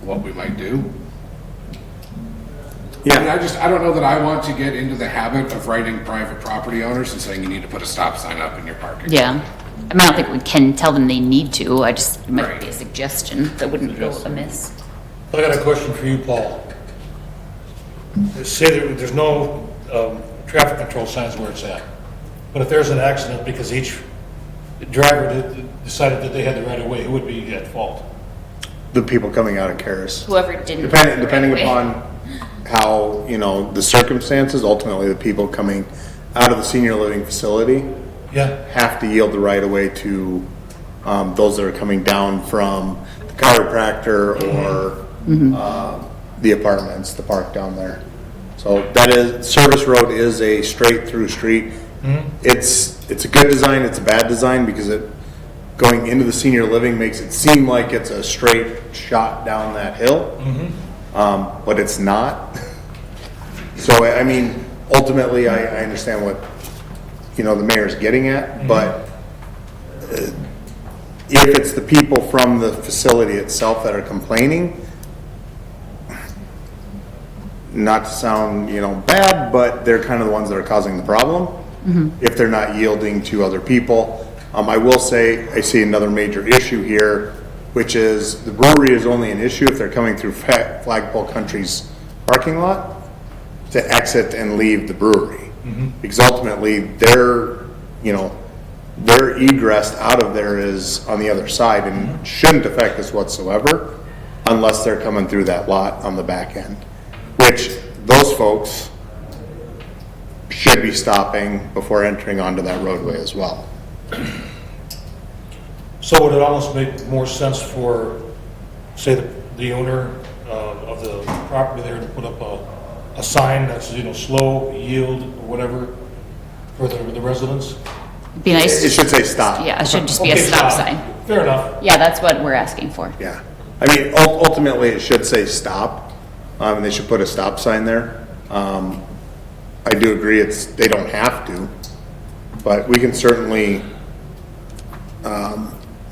what we might do? Yeah. I mean, I don't know that I want to get into the habit of writing private property owners and saying you need to put a stop sign up in your parking. Yeah. I mean, I don't think we can tell them they need to. It might Right. be a suggestion that wouldn't go amiss. I got a question for you, Paul. Say there's no traffic control signs where it's at, but if there's an accident because each driver decided that they had the right of way, who would be at fault? The people coming out of Karis. Whoever didn't. Depending right away. upon how, you know, the circumstances, ultimately the people coming out of the senior living facility Yeah, have to yield the right of way to those that are coming down from the chiropractor or the apartments, the park down there. So that is, Service Road is a straight through street. It's a good design, it's a bad design because it, going into the senior living makes it seem like it's a straight shot down that hill. But it's not. So, I mean, ultimately, I understand what, you know, the mayor's getting at, but if it's the people from the facility itself that are complaining, not to sound, you know, bad, but they're kind of the ones that are causing the problem if they're not yielding to other people. I will say, I see another major issue here, which is the brewery is only an issue if they're coming through Flagpole Country's parking lot to exit and leave the brewery. Because ultimately, their egress out of there is on the other side and shouldn't affect us whatsoever unless they're coming through that lot on the back end, which those folks should be stopping before entering onto that roadway as well. So would it almost make more sense for, say, the owner of the property there to put up a sign that's, you know, slow, yield, or whatever, for the residents? Be nice. It should say stop. Yeah, it should just be a Okay, stop sign. Fair enough. Yeah, that's what we're asking for. Yeah. I mean, ultimately, it should say stop, and they should put a stop sign there. I do agree, they don't have to, but we can certainly,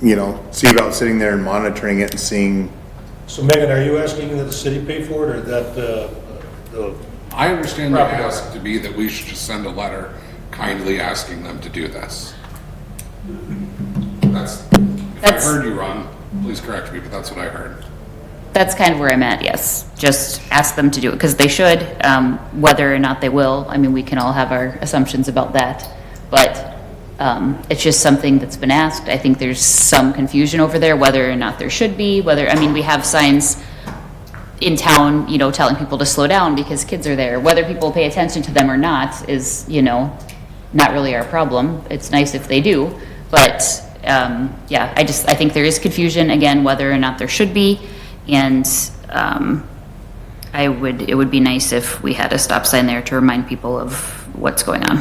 you know, see about sitting there and monitoring it and seeing. So Megan, are you asking that the city pay for it, or that the, I understand the Property ask to be that we should just send a letter kindly asking them to do this. If I That's- heard you wrong, please correct me, but that's what I heard. That's kind of where I'm at, yes. Just ask them to do it, because they should, whether or not they will. I mean, we can all have our assumptions about that. But it's just something that's been asked. I think there's some confusion over there, whether or not there should be, I mean, we have signs in town, you know, telling people to slow down because kids are there. Whether people pay attention to them or not is, you know, not really our problem. It's nice if they do. But, yeah, I think there is confusion, again, whether or not there should be. And it would be nice if we had a stop sign there to remind people of what's going on.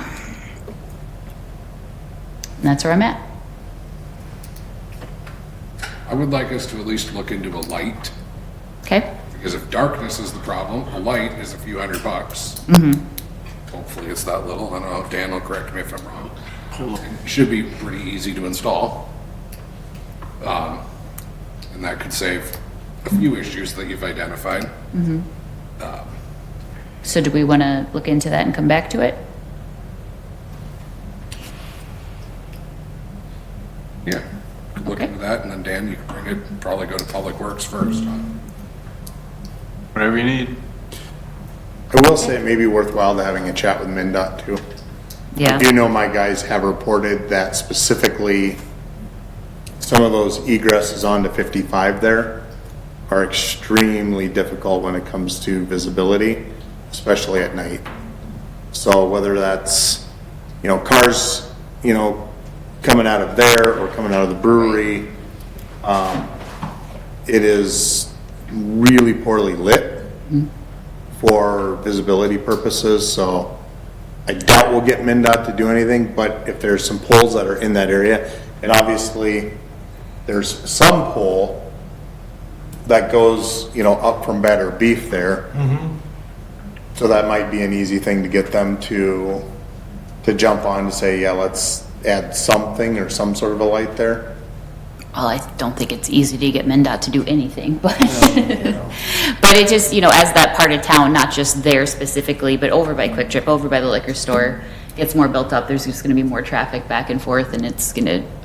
And that's where I'm at. I would like us to at least look into a light, Okay? because if darkness is the problem, a light is a few $100. Hopefully it's that little. I don't know, Dan will correct me if I'm wrong. It should be pretty easy to install. And that could save a few issues that you've identified. So do we want to look into that and come back to it? Yeah, could look Okay. into that, and then Dan, you can bring it, probably go to Public Works first. Whatever you need. I will say it may be worthwhile to having a chat with MinDOT too. I Yeah. do know my guys have reported that specifically some of those egresses onto 55 there are extremely difficult when it comes to visibility, especially at night. So whether that's, you know, cars, you know, coming out of there or coming out of the brewery, it is really poorly lit for visibility purposes, so I doubt we'll get MinDOT to do anything, but if there's some poles that are in that area, and obviously there's some pole that goes, you know, up from Better Beef there. So that might be an easy thing to get them to jump on to say, yeah, let's add something or some sort of a light there. Well, I don't think it's easy to get MnDOT to do anything, but, but it just, you know, as that part of town, not just there specifically, but over by Quick Trip, over by the liquor store, gets more built up, there's just gonna be more traffic back and forth, and I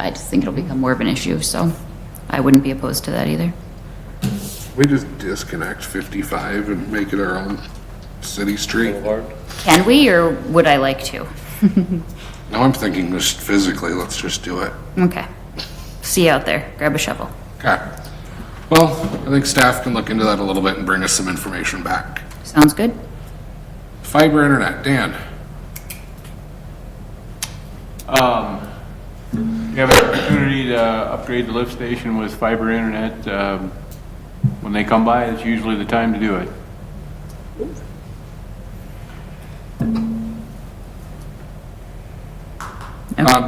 just think it'll become more of an issue, so I wouldn't be opposed to that either. We just disconnect 55 and make it our own city street. Can we, or would I like to? Now I'm thinking just physically, let's just do it. Okay. See you out there, grab a shovel. Okay. Well, I think staff can look into that a little bit and bring us some information back. Sounds good? Fiber internet, Dan. You have an opportunity to upgrade the lift station with fiber internet. When they come by, it's usually the time to do it.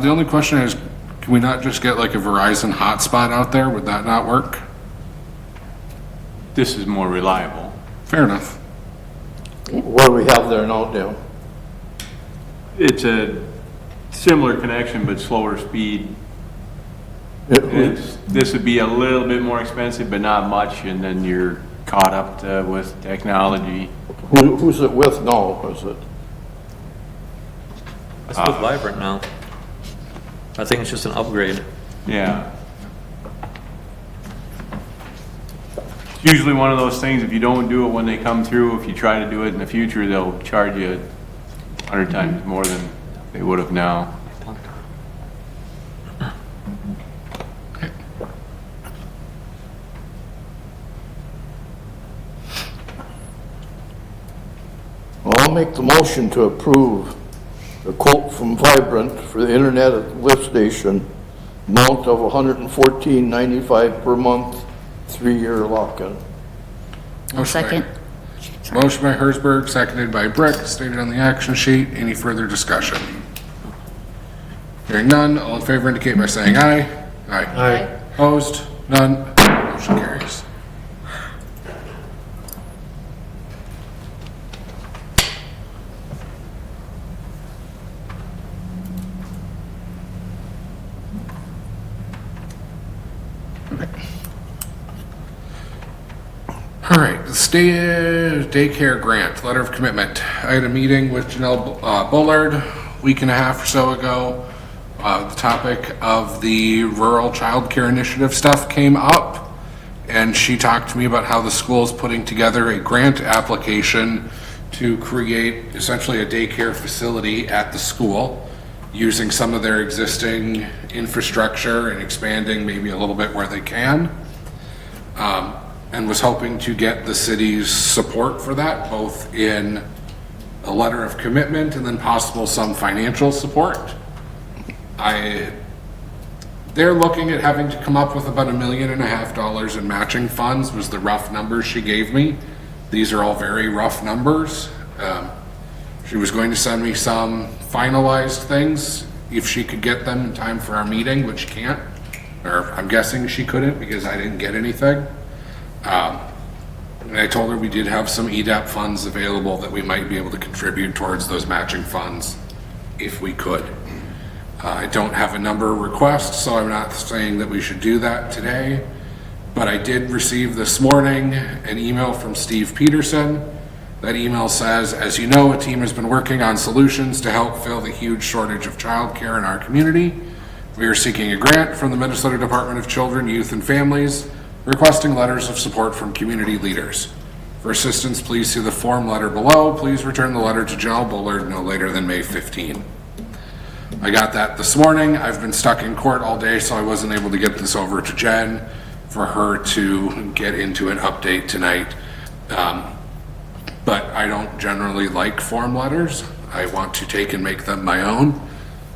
The only question is, can we not just get like a Verizon hotspot out there? Would that not work? This is more reliable. Fair enough. What do we have there now, Dale? It's a similar connection, but slower speed. This would be a little bit more expensive, but not much, and then you're caught up with technology. Who's it with now, is it? It's with Vibrant now. I think it's just an upgrade. Yeah. It's usually one of those things, if you don't do it when they come through, if you try to do it in the future, they'll charge you 100 times more than they would have now. make the motion to approve the quote from Vibrant for the internet at the lift station, amount of $114.95 per month, 3-year lock-in. I'll second. Motion by Hersberg, seconded by Brick, stated on the action sheet. Any further discussion? Hearing none, all in favor indicate by saying aye. Aye. Opposed? None. Motion carries. All right, the state daycare grant, letter of commitment. I had a meeting with Janelle Bullard a week and a half or so ago. The topic of the rural child care initiative stuff came up, and she talked to me about how the school is putting together a grant application to create essentially a daycare facility at the school using some of their existing infrastructure and expanding maybe a little bit where they can. And was hoping to get the city's support for that, both in a letter of commitment and then possible some financial support. They're looking at having to come up with about $1.5 million in matching funds was the rough numbers she gave me. These are all very rough numbers. She was going to send me some finalized things if she could get them in time for our meeting, which she can't, or I'm guessing she couldn't because I didn't get anything. And I told her we did have some EDAP funds available that we might be able to contribute towards those matching funds if we could. I don't have a number of requests, so I'm not saying that we should do that today, but I did receive this morning an email from Steve Peterson. That email says, as you know, a team has been working on solutions to help fill the huge shortage of childcare in our community. We are seeking a grant from the Minnesota Department of Children, Youth, and Families, requesting letters of support from community leaders. For assistance, please see the form letter below. Please return the letter to Janelle Bullard no later than May 15. I got that this morning. I've been stuck in court all day, so I wasn't able to get this over to Jen for her to get into an update tonight. But I don't generally like form letters. I want to take and make them my own.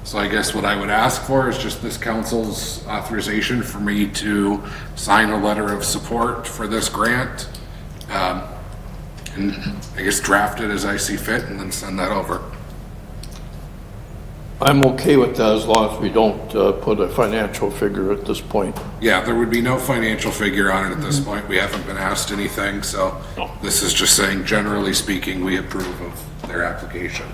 So I guess what I would ask for is just this council's authorization for me to sign a letter of support for this grant. And I guess draft it as I see fit and then send that over. I'm okay with that as long as we don't put a financial figure at this point. Yeah, there would be no financial figure on it at this point. We haven't been asked anything, so this is just saying, generally speaking, we approve of their application.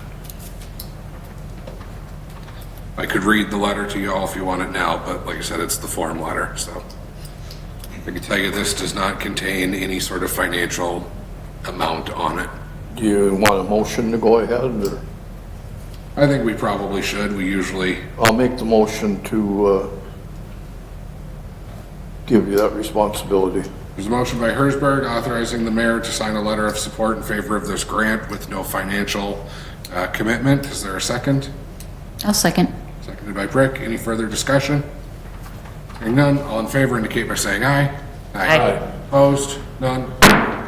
I could read the letter to you all if you want it now, but like I said, it's the form letter, so. I can tell you this does not contain any sort of financial amount on it. Do you want a motion to go ahead, or? I think we probably should. We usually, I'll make the motion to give you that responsibility. there's a motion by Hersberg authorizing the mayor to sign a letter of support in favor of this grant with no financial commitment. Is there a second? I'll second. Seconded by Brick. Any further discussion? Hearing none, all in favor indicate by saying aye. Aye. Opposed? None.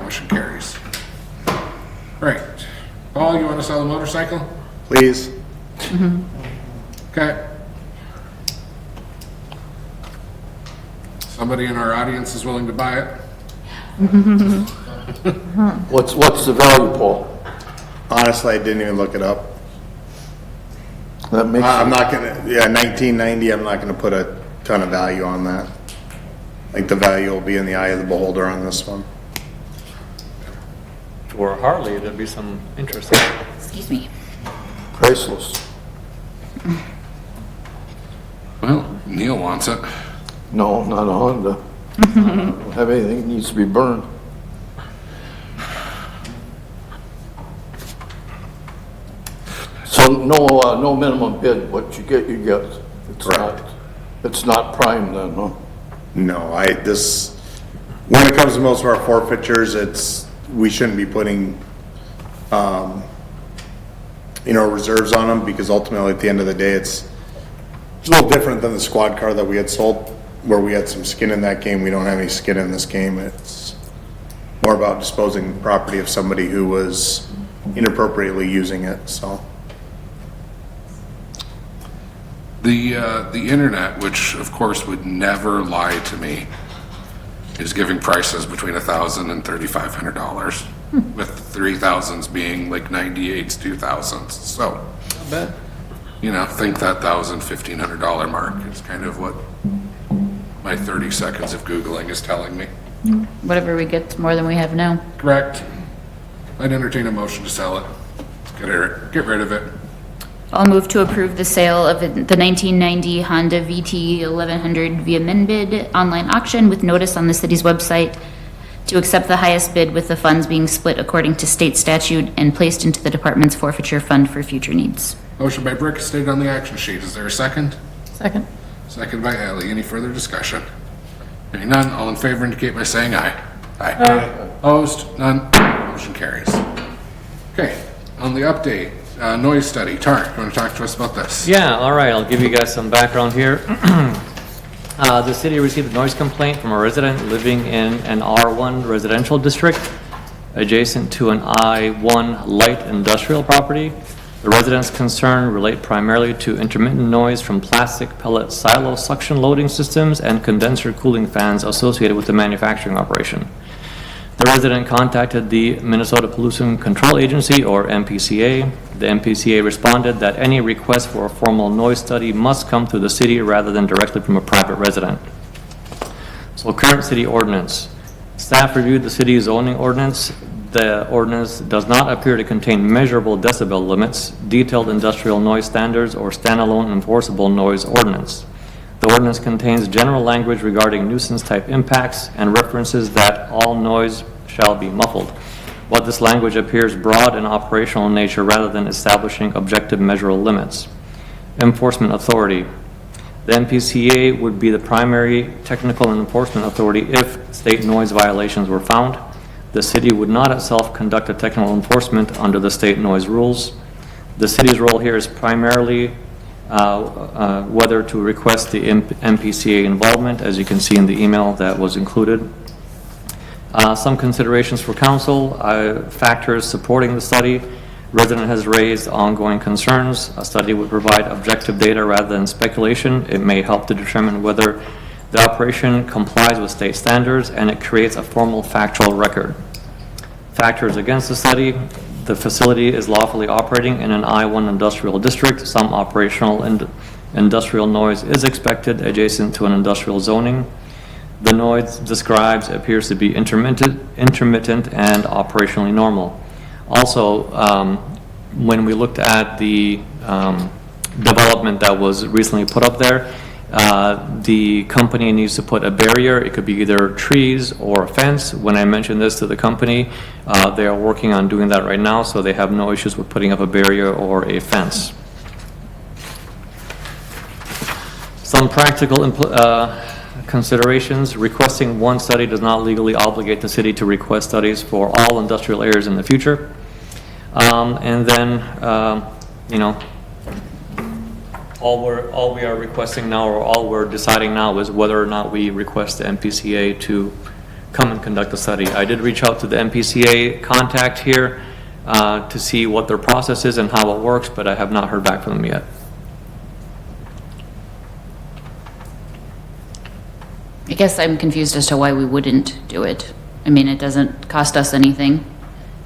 Motion carries. Right. Paul, you want to sell a motorcycle? Please. Okay. Somebody in our audience is willing to buy it? What's the value, Paul? Honestly, I didn't even look it up. That makes, I'm not gonna, 1990, I'm not gonna put a ton of value on that. I think the value will be in the eye of the beholder on this one. For a Harley, there'd be some interest in it. Excuse me. priceless. Well, Neil wants it. No, not a Honda. Don't have anything that needs to be burned. So no minimum bid, what you get, you get. It's not prime then, huh? No, when it comes to most of our forfeitures, we shouldn't be putting, reserves on them, because ultimately at the end of the day, it's a little different than the squad car that we had sold, where we had some skin in that game. We don't have any skin in this game. It's more about disposing property of somebody who was inappropriately using it, so. The internet, which of course would never lie to me, is giving prices between $1,000 and $3,500, with 3,000s being like 98s, 2000s. So, you know, think that $1,000, $1,500 mark is kind of what my 30 seconds of Googling is telling me. Whatever we get, more than we have now. Correct. I'd entertain a motion to sell it. Get rid of it. I'll move to approve the sale of the 1990 Honda VT 1100 via min-bid online auction with notice on the city's website to accept the highest bid, with the funds being split according to state statute and placed into the department's forfeiture fund for future needs. Motion by Brick, stated on the action sheet. Is there a second? Second. Second by Ally. Any further discussion? Hearing none, all in favor indicate by saying aye. Aye. Opposed? None. Motion carries. Okay, on the update, noise study. Tarek, you want to talk to us about this? Yeah, all right, I'll give you guys some background here. The city received a noise complaint from a resident living in an R1 residential district adjacent to an I1 light industrial property. The residents' concern relate primarily to intermittent noise from plastic pellet silo suction loading systems and condenser cooling fans associated with the manufacturing operation. The resident contacted the Minnesota Pollution Control Agency, or MPCA. The MPCA responded that any request for a formal noise study must come through the city rather than directly from a private resident. So current city ordinance. Staff reviewed the city zoning ordinance. The ordinance does not appear to contain measurable decibel limits, detailed industrial noise standards, or standalone enforceable noise ordinance. The ordinance contains general language regarding nuisance-type impacts and references that all noise shall be muffled, but this language appears broad and operational in nature rather than establishing objective measurable limits. Enforcement authority. The MPCA would be the primary technical and enforcement authority if state noise violations were found. The city would not itself conduct a technical enforcement under the state noise rules. The city's role here is primarily whether to request the MPCA involvement, as you can see in the email that was included. Some considerations for council, factors supporting the study. Resident has raised ongoing concerns. A study would provide objective data rather than speculation. It may help to determine whether the operation complies with state standards, and it creates a formal factual record. Factors against the study. The facility is lawfully operating in an I1 industrial district. Some operational and industrial noise is expected adjacent to an industrial zoning. The noise described appears to be intermittent and operationally normal. Also, when we looked at the development that was recently put up there, the company needs to put a barrier. It could be either trees or a fence. When I mentioned this to the company, they are working on doing that right now, so they have no issues with putting up a barrier or a fence. Some practical considerations. Requesting one study does not legally obligate the city to request studies for all industrial areas in the future. And then, you know, all we are requesting now, or all we're deciding now, is whether or not we request the MPCA to come and conduct a study. I did reach out to the MPCA contact here to see what their process is and how it works, but I have not heard back from them yet. I guess I'm confused as to why we wouldn't do it. I mean, it doesn't cost us anything.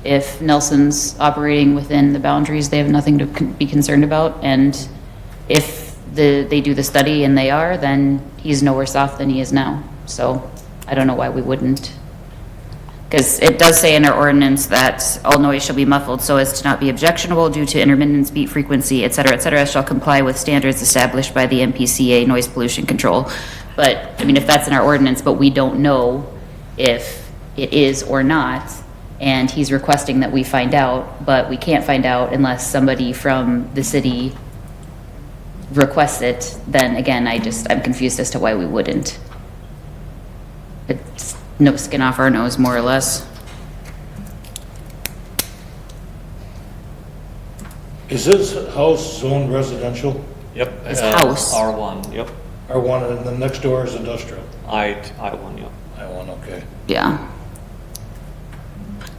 If Nelson's operating within the boundaries, they have nothing to be concerned about, and if they do the study and they are, then he's no worse off than he is now. So I don't know why we wouldn't. Because it does say in our ordinance that all noise shall be muffled so as to not be objectionable due to intermittence, beat frequency, et cetera, shall comply with standards established by the MPCA noise pollution control. But, I mean, if that's in our ordinance, but we don't know if it is or not, and he's requesting that we find out, but we can't find out unless somebody from the city requests it, then again, I'm confused as to why we wouldn't. It's no skin off our nose, more or less. Is this house zoned residential? Yep. His house. R1, yep. R1, and the next door is industrial? I1, yep. I1, okay. Yeah.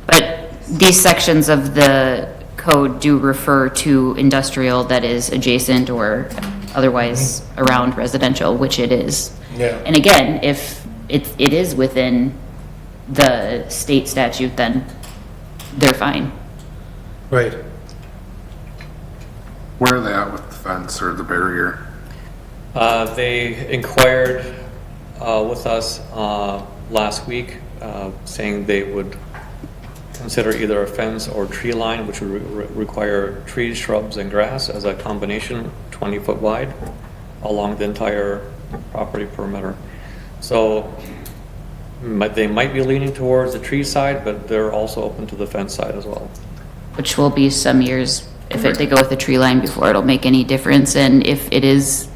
But these sections of the code do refer to industrial that is adjacent or otherwise around residential, which it is. Yeah. And again, if it is within the state statute, then they're fine. Right. Where are they at with the fence or the barrier? They inquired with us last week, saying they would consider either a fence or tree line, which would require trees, shrubs, and grass as a combination, 20-foot wide, along the entire property perimeter. So they might be leaning towards the tree side, but they're also open to the fence side as well. Which will be some years, if they go with the tree line before it'll make any difference. And if it is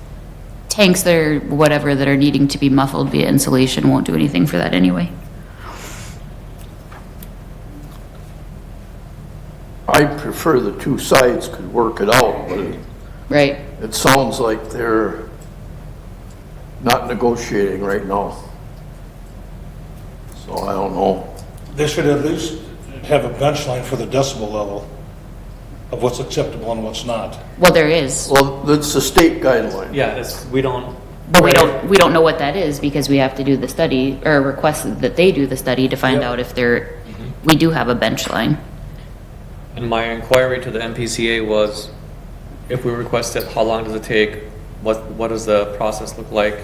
tanks that are whatever that are needing to be muffled via insulation, won't do anything for that anyway. I prefer the two sides could work it out, but Right. it sounds like they're not negotiating right now. So I don't know. They should at least have a bench line for the decibel level of what's acceptable and what's not. Well, there is, Well, that's the state guideline. Yeah, we don't. but we don't know what that is because we have to do the study or request that they do the study to find Yep. out if we do have a bench line. And my inquiry to the MPCA was, if we request it, how long does it take? What does the process look like?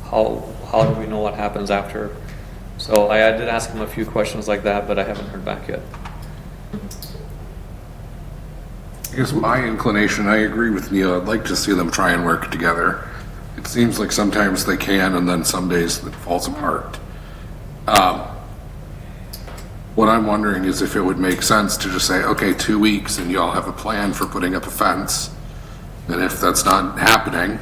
How do we know what happens after? So I did ask him a few questions like that, but I haven't heard back yet. I guess my inclination, I agree with Neil, I'd like to see them try and work together. It seems like sometimes they can, and then some days it falls apart. What I'm wondering is if it would make sense to just say, okay, 2 weeks, and you all have a plan for putting up a fence. And if that's not happening,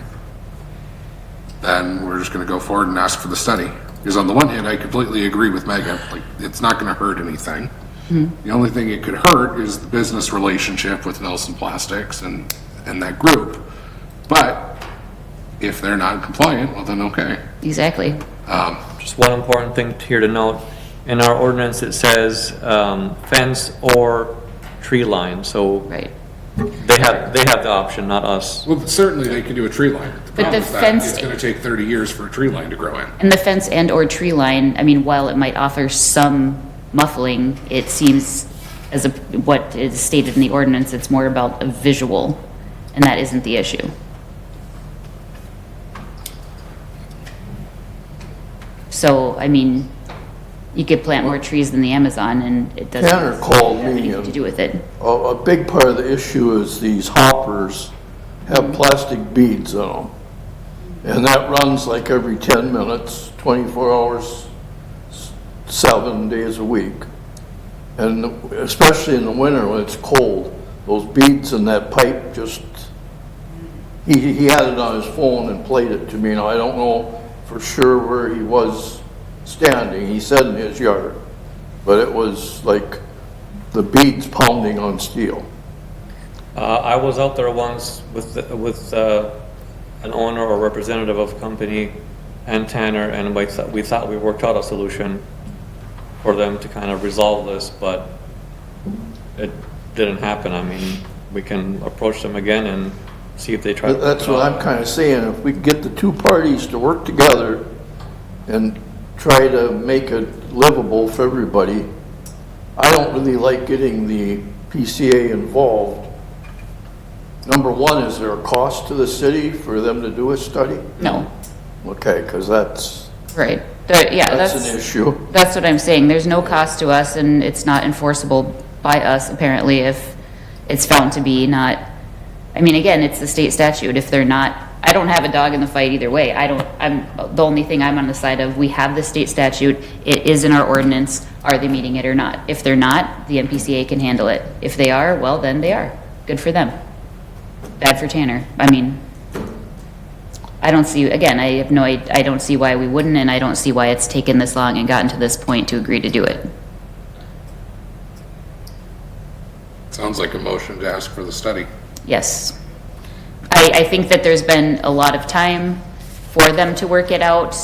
then we're just gonna go forward and ask for the study. Because on the one hand, I completely agree with Megan, like, it's not gonna hurt anything. The only thing it could hurt is the business relationship with Nelson Plastics and that group. But if they're not compliant, well then, okay. Exactly. Just one important thing here to note, in our ordinance, it says fence or tree line, so Right. they have the option, not us. Well, certainly they can do a tree line. But problem the is that fence- It's gonna take 30 years for a tree line to grow in. And the fence and or tree line, I mean, while it might offer some muffling, it seems as what is stated in the ordinance, it's more about a visual, and that isn't the issue. So, I mean, you could plant more trees than the Amazon and it doesn't Tanner called have me anything to and do with it. a big part of the issue is these hoppers have plastic beads in them. And that runs like every 10 minutes, 24 hours, 7 days a week. And especially in the winter when it's cold, those beads in that pipe just, he had it on his phone and played it to me. Now, I don't know for sure where he was standing. He said in his yard, but it was like the beads pounding on steel. I was out there once with an owner or representative of a company and Tanner, and we thought we worked out a solution for them to kind of resolve this, but it didn't happen. I mean, we can approach them again and see if they try to. That's what I'm kind of saying. If we get the two parties to work together and try to make it livable for everybody, I don't really like getting the PCA involved. Number one, is there a cost to the city for them to do a study? No, Okay, because that's right. Yeah, an issue. That's what I'm saying. There's no cost to us and it's not enforceable by us apparently if it's found to be not, I mean, again, it's the state statute. If they're not, I don't have a dog in the fight either way. The only thing I'm on the side of, we have the state statute. It is in our ordinance. Are they meeting it or not? If they're not, the MPCA can handle it. If they are, well, then they are. Good for them. Bad for Tanner. I mean, I don't see, again, I don't see why we wouldn't, and I don't see why it's taken this long and gotten to this point to agree to do it. Sounds like a motion to ask for the study. Yes. I think that there's been a lot of time for them to work it out,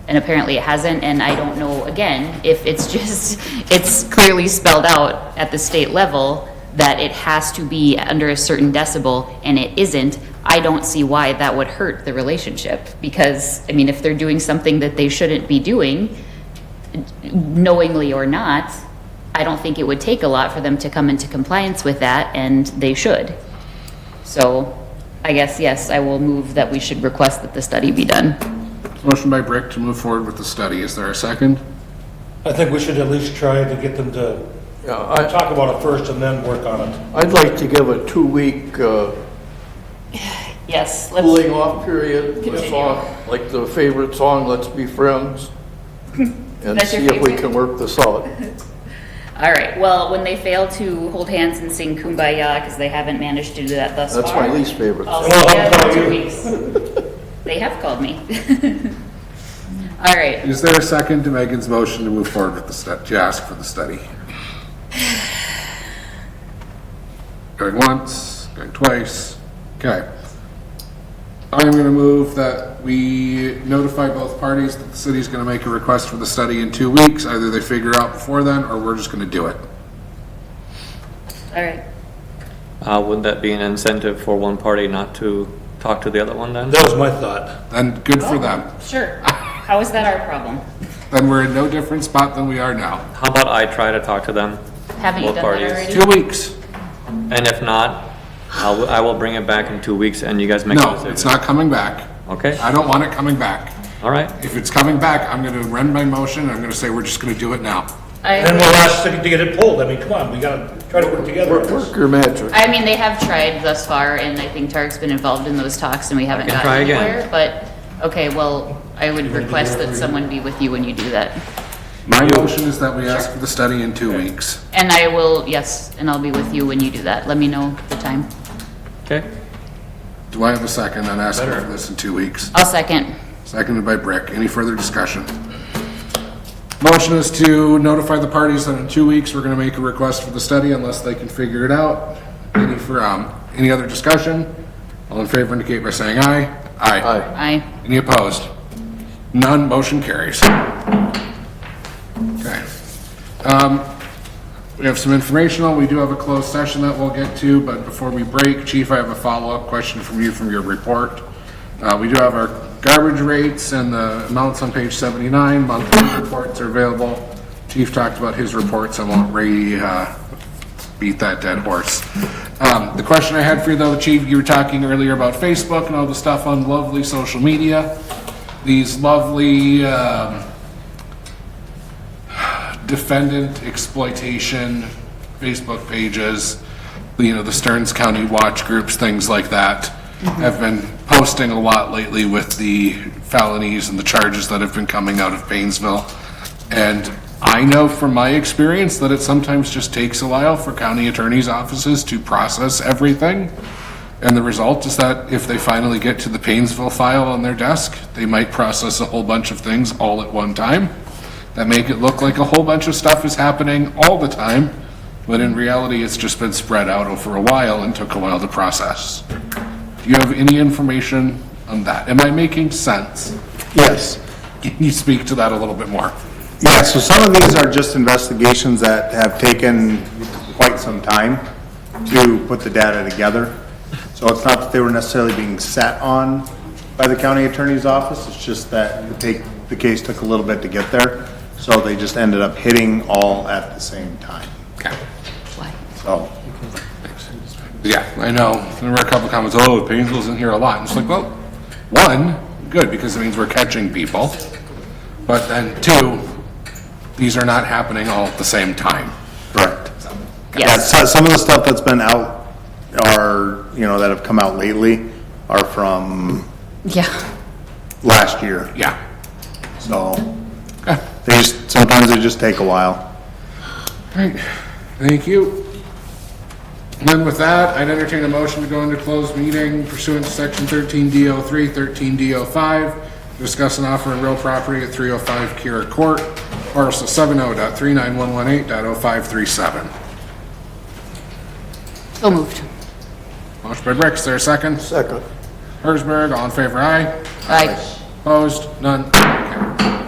and apparently it hasn't, and I don't know, again, if it's just, it's clearly spelled out at the state level that it has to be under a certain decibel, and it isn't. I don't see why that would hurt the relationship, because, I mean, if they're doing something that they shouldn't be doing, knowingly or not, I don't think it would take a lot for them to come into compliance with that, and they should. So, I guess, yes, I will move that we should request that the study be done. Motion by Brick to move forward with the study. Is there a second? I think we should at least try to get them to Yeah, talk about it first and then work on it. I'd like to give a 2-week Yes, let's, cooling off period, with Continue. song, like the favorite song, Let's Be Friends, and That's your see if we favorite? can work this out. all right, well, when they fail to hold hands and sing Kumbaya, because they haven't managed to do that thus far. That's my least favorite I'll song. see you in Well, 2 weeks. They have called me. All right, Is there a second to Megan's motion to move forward with the study, to ask for the study? Going once, going twice. Okay. I'm gonna move that we notify both parties that the city's gonna make a request for the study in 2 weeks. Either they figure out before then, or we're just gonna do it. all right. Would that be an incentive for one party not to talk to the other one then? That was my thought. Then good for them. Sure. How is that our problem? Then we're in no different spot than we are now. How about I try to talk to them? Haven't you Both done parties. that already? 2 weeks. And if not, I will bring it back in 2 weeks and you guys make a No, decision. it's not coming back. Okay, I don't want it coming back. all right. If it's coming back, I'm gonna amend my motion, and I'm gonna say we're just gonna do it now. And we'll ask to get it pulled. I mean, come on, we gotta try to work together. on this. Work your magic. I mean, they have tried thus far, and I think Tarek's been involved in those talks, and we haven't can gotten try again. anywhere, but, okay, well, I would request that someone be with you when you do that. My motion is that we ask for the study in 2 weeks. And I will, yes, and I'll be with you when you do that. Let me know the time. Okay, Do I have a second on asking for this in 2 weeks? I'll second. Seconded by Brick. Any further discussion? Motion is to notify the parties that in 2 weeks, we're gonna make a request for the study unless they can figure it out. Any other discussion? All in favor indicate by saying aye. Aye. Aye. Aye. Any opposed? None, motion carries. Okay. We have some informational, we do have a closed session that we'll get to, but before we break, Chief, I have a follow-up question from you from your report. We do have our garbage rates and the amounts on page 79, monthly reports are available. Chief talked about his reports, I won't beat that dead horse. The question I had for you though, Chief, you were talking earlier about Facebook and all the stuff on lovely social media. These lovely, defendant exploitation Facebook pages, you know, the Stearns County Watch groups, things like that, have been posting a lot lately with the felonies and the charges that have been coming out of Painesville. And I know from my experience that it sometimes just takes a while for county attorneys' offices to process everything. And the result is that if they finally get to the Painesville file on their desk, they might process a whole bunch of things all at one time that make it look like a whole bunch of stuff is happening all the time, but in reality, it's just been spread out over a while and took a while to process. Do you have any information on that? Am I making sense? Yes. Can you speak to that a little bit more? Yeah, so some of these are just investigations that have taken quite some time to put the data together. So it's not that they were necessarily being sat on by the county attorney's office, it's just that the case took a little bit to get there. So they just ended up hitting all at the same time. Okay. Why? So, Yeah, I know. There were a couple comments, oh, Painesville's in here a lot. And it's like, well, one, good, because it means we're catching people. But then two, these are not happening all at the same time. correct. Yeah, Yes. so some of the stuff that's been out are, you know, that have come out lately are from Yeah. last year. Yeah. So, Okay. sometimes they just take a while. Right, thank you. And then with that, I'd entertain a motion to go into closed meeting pursuant to section 13D03, 13D05, discuss an offer in real property at 305 Kira Court, parcel 70.39118.0537. So moved. Motion by Brick, is there a second? Second. Hersberg, all in favor, aye. Aye. Opposed? None? Okay.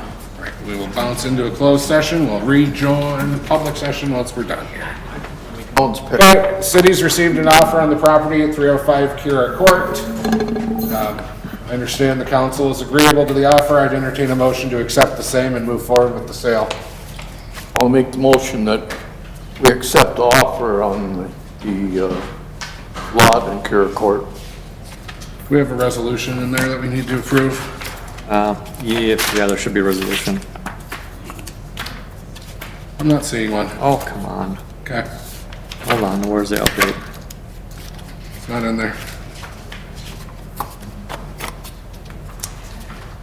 we will bounce into a closed session. We'll rejoin public session once we're done here. Owns pick- Okay, city's received an offer on the property at 305 Kira Court. I understand the council is agreeable to the offer. I'd entertain a motion to accept the same and move forward with the sale. I'll make the motion that we accept the offer on the lot in Kira Court. We have a resolution in there that we need to approve. Yeah, there should be a resolution. I'm not seeing one. Oh, come on. Okay, Hold on, where's the update? it's not in there.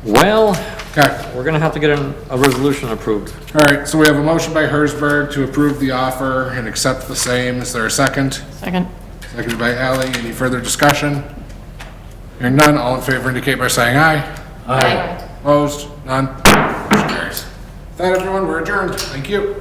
Well, Okay, we're gonna have to get a resolution approved. all right, so we have a motion by Hersberg to approve the offer and accept the same. Is there a second? Second. Seconded by Ally. Any further discussion? Hearing none, all in favor indicate by saying aye. Aye. Opposed? None? Motion carries. With that, everyone, we're adjourned. Thank you.